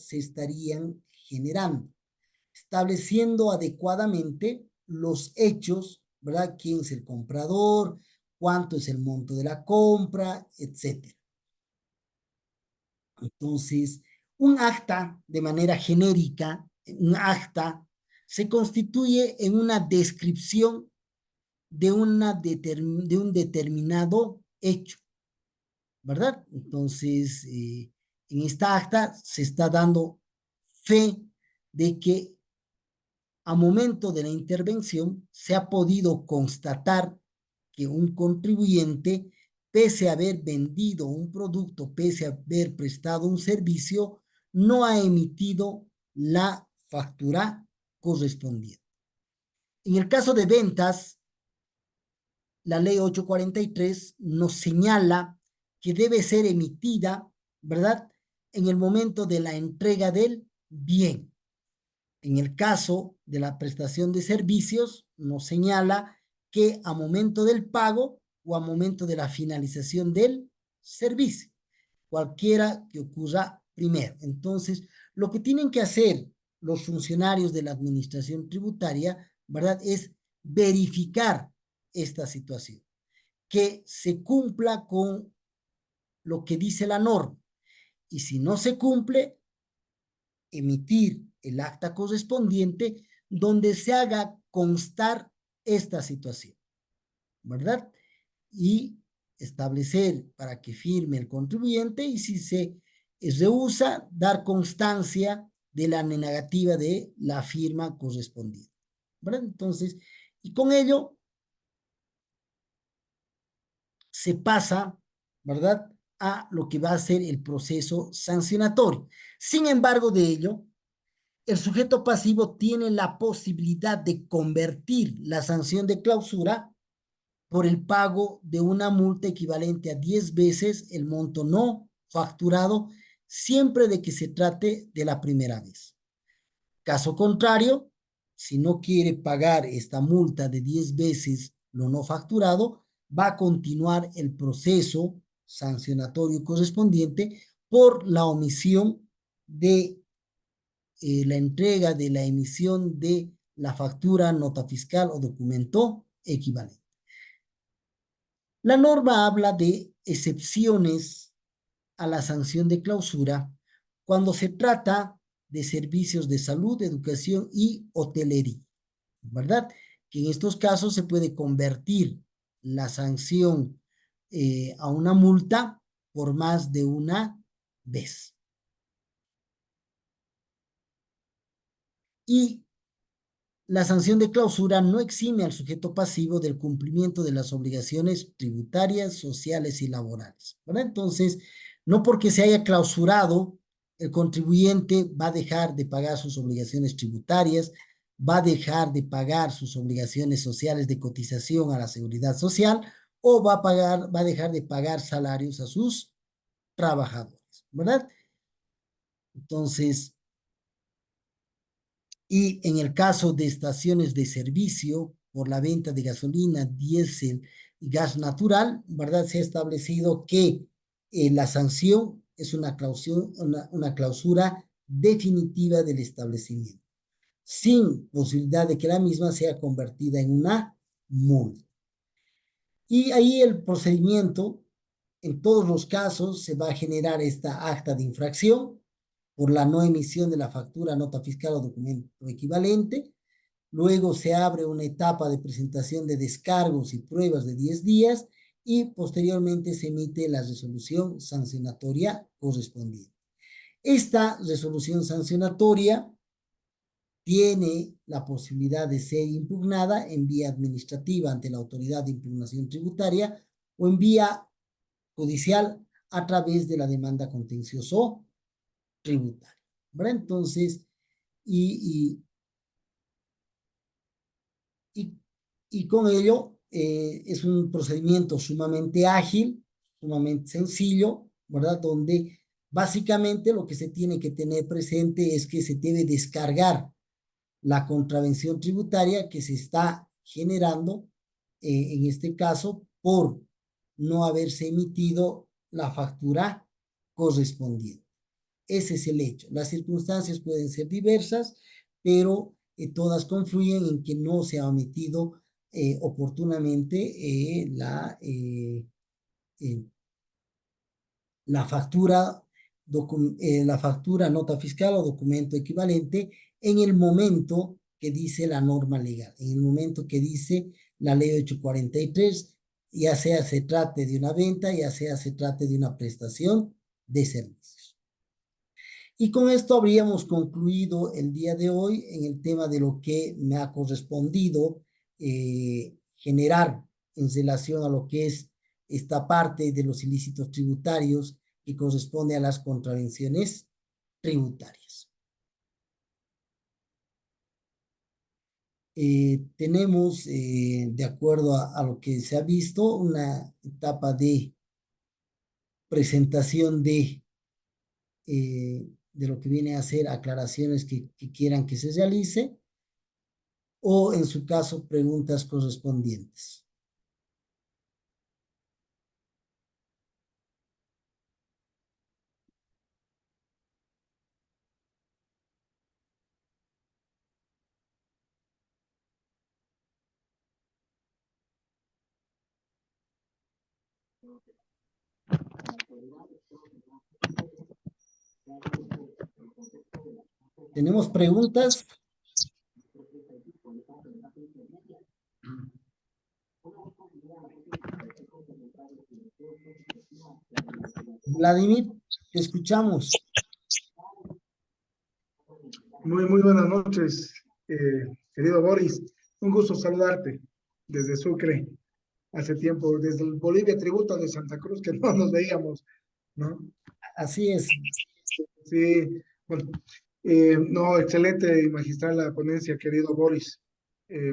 S2: se estarían generando, estableciendo adecuadamente los hechos, ¿verdad? ¿Quién es el comprador? ¿Cuánto es el monto de la compra? Etcétera. Entonces, un acta, de manera genérica, un acta se constituye en una descripción de un determinado hecho, ¿verdad? Entonces, en esta acta se está dando fe de que a momento de la intervención se ha podido constatar que un contribuyente, pese a haber vendido un producto, pese a haber prestado un servicio, no ha emitido la factura correspondiente. En el caso de ventas, la ley 843 nos señala que debe ser emitida, ¿verdad?, en el momento de la entrega del bien. En el caso de la prestación de servicios, nos señala que a momento del pago o a momento de la finalización del servicio, cualquiera que ocurra primero. Entonces, lo que tienen que hacer los funcionarios de la administración tributaria, ¿verdad?, es verificar esta situación, que se cumpla con lo que dice la norma. Y si no se cumple, emitir el acta correspondiente donde se haga constar esta situación, ¿verdad? y establecer para que firme el contribuyente, y si se rehúsa, dar constancia de la negativa de la firma correspondiente, ¿verdad? Entonces, y con ello se pasa, ¿verdad?, a lo que va a ser el proceso sancionatorio. Sin embargo, de ello, el sujeto pasivo tiene la posibilidad de convertir la sanción de clausura por el pago de una multa equivalente a 10 veces el monto no facturado, siempre de que se trate de la primera vez. Caso contrario, si no quiere pagar esta multa de 10 veces lo no facturado, va a continuar el proceso sancionatorio correspondiente por la omisión de la entrega de la emisión de la factura, nota fiscal o documento equivalente. La norma habla de excepciones a la sanción de clausura cuando se trata de servicios de salud, educación y hotelería, ¿verdad? Que en estos casos se puede convertir la sanción a una multa por más de una vez. Y la sanción de clausura no exime al sujeto pasivo del cumplimiento de las obligaciones tributarias, sociales y laborales, ¿verdad? Entonces, no porque se haya clausurado, el contribuyente va a dejar de pagar sus obligaciones tributarias, va a dejar de pagar sus obligaciones sociales de cotización a la seguridad social, o va a dejar de pagar salarios a sus trabajadores, ¿verdad? Entonces, y en el caso de estaciones de servicio por la venta de gasolina, diésel y gas natural, ¿verdad? Se ha establecido que la sanción es una clausura definitiva del establecimiento, sin posibilidad de que la misma sea convertida en una multa. Y ahí el procedimiento, en todos los casos, se va a generar esta acta de infracción por la no emisión de la factura, nota fiscal o documento equivalente. Luego se abre una etapa de presentación de descargos y pruebas de 10 días y posteriormente se emite la resolución sancionatoria correspondiente. Esta resolución sancionatoria tiene la posibilidad de ser impugnada en vía administrativa ante la autoridad de impugnación tributaria o en vía judicial a través de la demanda contencioso tributaria, ¿verdad? Entonces, y, y, y con ello es un procedimiento sumamente ágil, sumamente sencillo, ¿verdad? Donde básicamente lo que se tiene que tener presente es que se debe descargar la contravención tributaria que se está generando, en este caso, por no haberse emitido la factura correspondiente. Ese es el hecho. Las circunstancias pueden ser diversas, pero todas confluyen en que no se ha emitido oportunamente eh, la factura, nota fiscal o documento equivalente en el momento que dice la norma legal, en el momento que dice la ley 843, ya sea se trate de una venta, ya sea se trate de una prestación de servicios. Y con esto habríamos concluido el día de hoy en el tema de lo que me ha correspondido generar en relación a lo que es esta parte de los ilícitos tributarios que corresponde a las contravenciones tributarias. Tenemos, de acuerdo a lo que se ha visto, una etapa de presentación de lo que viene a ser aclaraciones que quieran que se realice, o en su caso preguntas correspondientes. ¿Tenemos preguntas? Vladimir, te escuchamos.
S3: Muy buenas noches, querido Boris. Un gusto saludarte desde Sucre. Hace tiempo, desde el Bolivia Tributo de Santa Cruz, que no nos veíamos, ¿no?
S2: Así es.
S3: Sí, bueno, no, excelente y magistral la ponencia, querido Boris.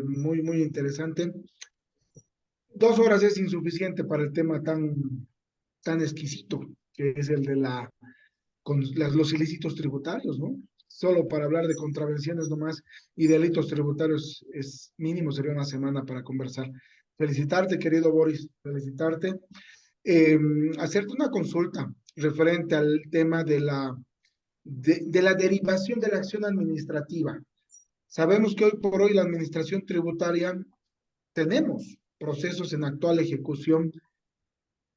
S3: Muy interesante. 2 horas es insuficiente para el tema tan exquisito que es el de los ilícitos tributarios, ¿no? Solo para hablar de contravenciones nomás y delitos tributarios es mínimo, sería una semana para conversar. Felicitarte, querido Boris, felicitarte. Eh, Hacerte una consulta referente al tema de la derivación de la acción administrativa. Sabemos que hoy por hoy la administración tributaria tenemos procesos en actual ejecución,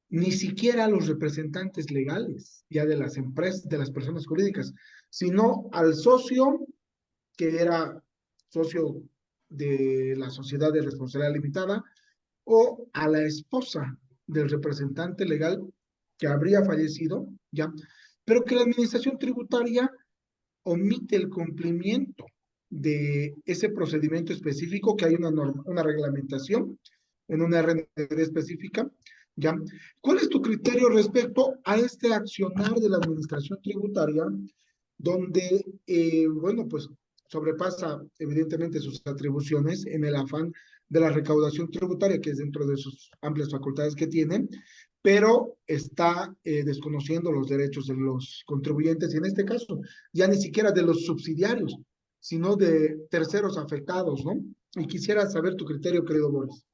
S3: ni siquiera a los representantes legales ya de las empresas, de las personas jurídicas, sino al socio que era socio de la sociedad de responsabilidad limitada o a la esposa del representante legal que habría fallecido, ya, pero que la administración tributaria omite el cumplimiento de ese procedimiento específico, que hay una norma, una reglamentación en una RND específica, ¿ya? ¿Cuál es tu criterio respecto a este accionar de la administración tributaria, donde, bueno, pues sobrepasa evidentemente sus atribuciones en el afán de la recaudación tributaria, que es dentro de sus amplias facultades que tiene, pero está desconociendo los derechos de los contribuyentes y en este caso ya ni siquiera de los subsidiarios, sino de terceros afectados, ¿no? Y quisiera saber tu criterio, querido Boris.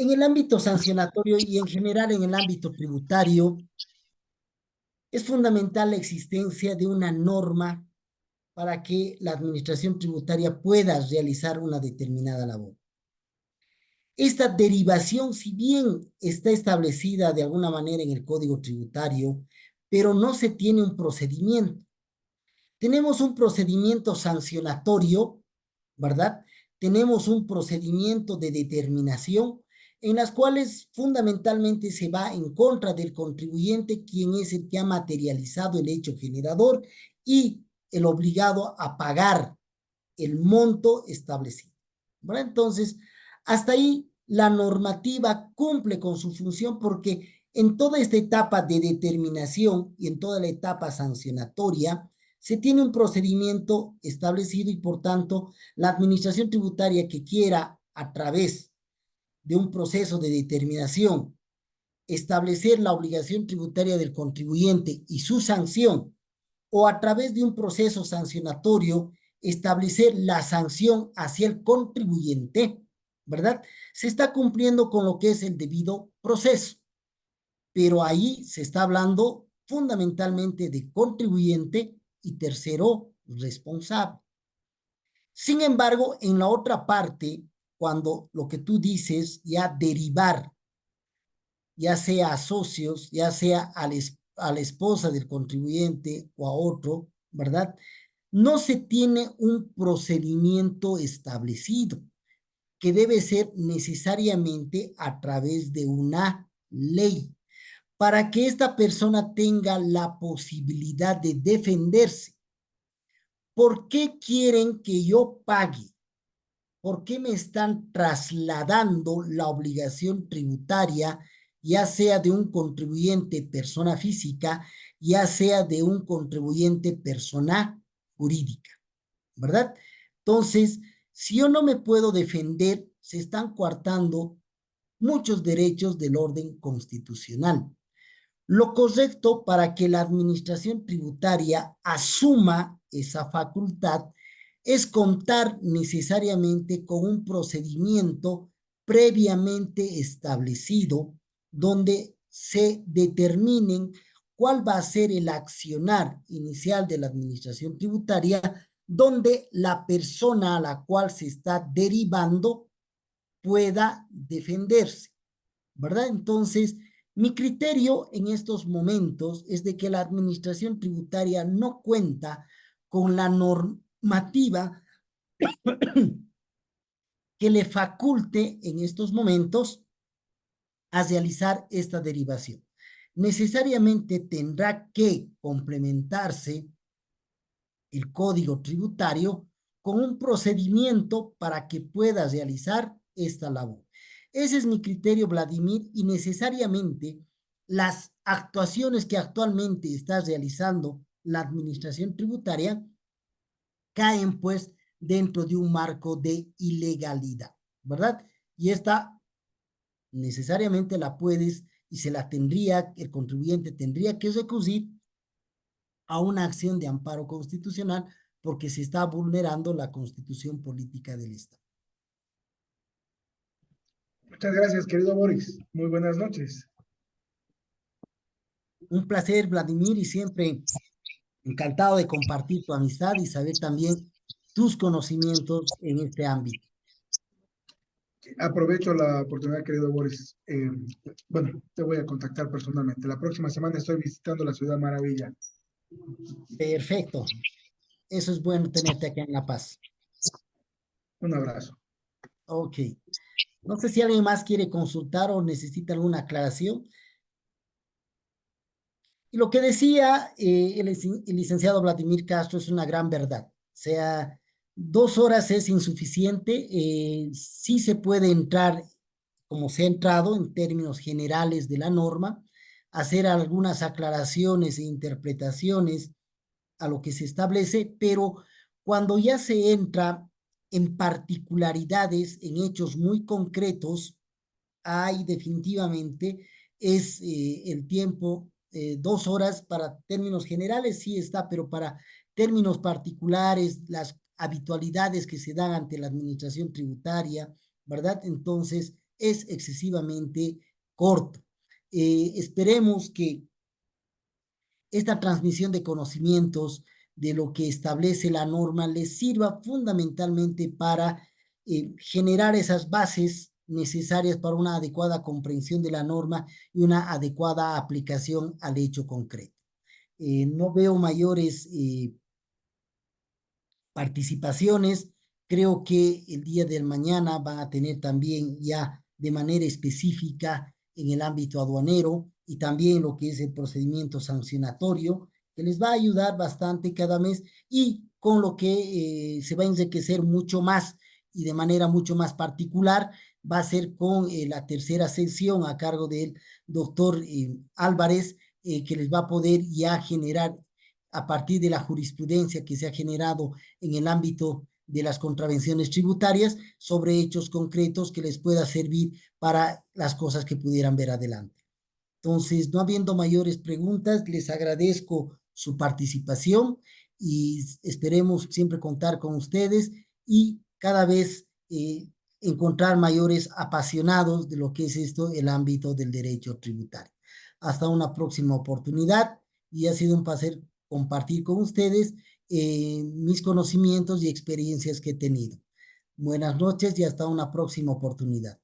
S2: En el ámbito sancionatorio y en general en el ámbito tributario, es fundamental la existencia de una norma para que la administración tributaria pueda realizar una determinada labor. Esta derivación, si bien está establecida de alguna manera en el Código Tributario, pero no se tiene un procedimiento. Tenemos un procedimiento sancionatorio, ¿verdad? Tenemos un procedimiento de determinación en las cuales fundamentalmente se va en contra del contribuyente, quien es el que ha materializado el hecho generador y el obligado a pagar el monto establecido. ¿Verdad? Entonces, hasta ahí la normativa cumple con su función porque en toda esta etapa de determinación y en toda la etapa sancionatoria, se tiene un procedimiento establecido y por tanto la administración tributaria que quiera a través de un proceso de determinación establecer la obligación tributaria del contribuyente y su sanción o a través de un proceso sancionatorio establecer la sanción hacia el contribuyente, ¿verdad? Se está cumpliendo con lo que es el debido proceso, pero ahí se está hablando fundamentalmente de contribuyente y tercero responsable. Sin embargo, en la otra parte, cuando lo que tú dices, ya derivar, ya sea a socios, ya sea a la esposa del contribuyente o a otro, ¿verdad? No se tiene un procedimiento establecido que debe ser necesariamente a través de una ley para que esta persona tenga la posibilidad de defenderse. ¿Por qué quieren que yo pague? ¿Por qué me están trasladando la obligación tributaria, ya sea de un contribuyente persona física, ya sea de un contribuyente persona jurídica? ¿Verdad? Entonces, si yo no me puedo defender, se están coartando muchos derechos del orden constitucional. Lo correcto para que la administración tributaria asuma esa facultad es contar necesariamente con un procedimiento previamente establecido donde se determinen cuál va a ser el accionar inicial de la administración tributaria, donde la persona a la cual se está derivando pueda defenderse, ¿verdad? Entonces, mi criterio en estos momentos es de que la administración tributaria no cuenta con la normativa que le faculte en estos momentos a realizar esta derivación. Necesariamente tendrá que complementarse el código tributario con un procedimiento para que pueda realizar esta labor. Ese es mi criterio, Vladimir, y necesariamente las actuaciones que actualmente está realizando la administración tributaria caen pues dentro de un marco de ilegalidad, ¿verdad? Y esta necesariamente la puedes y se la tendría, el contribuyente tendría que recurrir a una acción de amparo constitucional porque se está vulnerando la constitución política del Estado.
S3: Muchas gracias, querido Boris. Muy buenas noches.
S2: Un placer, Vladimir, y siempre encantado de compartir tu amistad y saber también tus conocimientos en este ámbito.
S3: Aprovecho la oportunidad, querido Boris. Bueno, te voy a contactar personalmente. La próxima semana estoy visitando la Ciudad Maravilla.
S2: Perfecto. Eso es bueno tenerte acá en La Paz.
S3: Un abrazo.
S2: Ok. No sé si alguien más quiere consultar o necesita alguna aclaración. Y lo que decía el licenciado Vladimir Castro es una gran verdad. O sea, 2 horas es insuficiente. Sí se puede entrar, como se ha entrado en términos generales de la norma, hacer algunas aclaraciones e interpretaciones a lo que se establece, pero cuando ya se entra en particularidades, en hechos muy concretos, hay definitivamente es el tiempo, 2 horas para términos generales, sí está, pero para términos particulares, las habitualidades que se dan ante la administración tributaria, ¿verdad? Entonces es excesivamente corto. Esperemos que esta transmisión de conocimientos de lo que establece la norma les sirva fundamentalmente para generar esas bases necesarias para una adecuada comprensión de la norma y una adecuada aplicación al hecho concreto. No veo mayores participaciones. Creo que el día de mañana van a tener también ya de manera específica en el ámbito aduanero y también lo que es el procedimiento sancionatorio, que les va a ayudar bastante cada mes y con lo que se va a enriquecer mucho más y de manera mucho más particular va a ser con la tercera sesión a cargo del doctor Álvarez, que les va a poder ya generar a partir de la jurisprudencia que se ha generado en el ámbito de las contravenciones tributarias sobre hechos concretos que les pueda servir para las cosas que pudieran ver adelante. Entonces, no habiendo mayores preguntas, les agradezco su participación y esperemos siempre contar con ustedes y cada vez encontrar mayores apasionados de lo que es esto, el ámbito del derecho tributario. Hasta una próxima oportunidad y ha sido un placer compartir con ustedes mis conocimientos y experiencias que he tenido. Buenas noches y hasta una próxima oportunidad.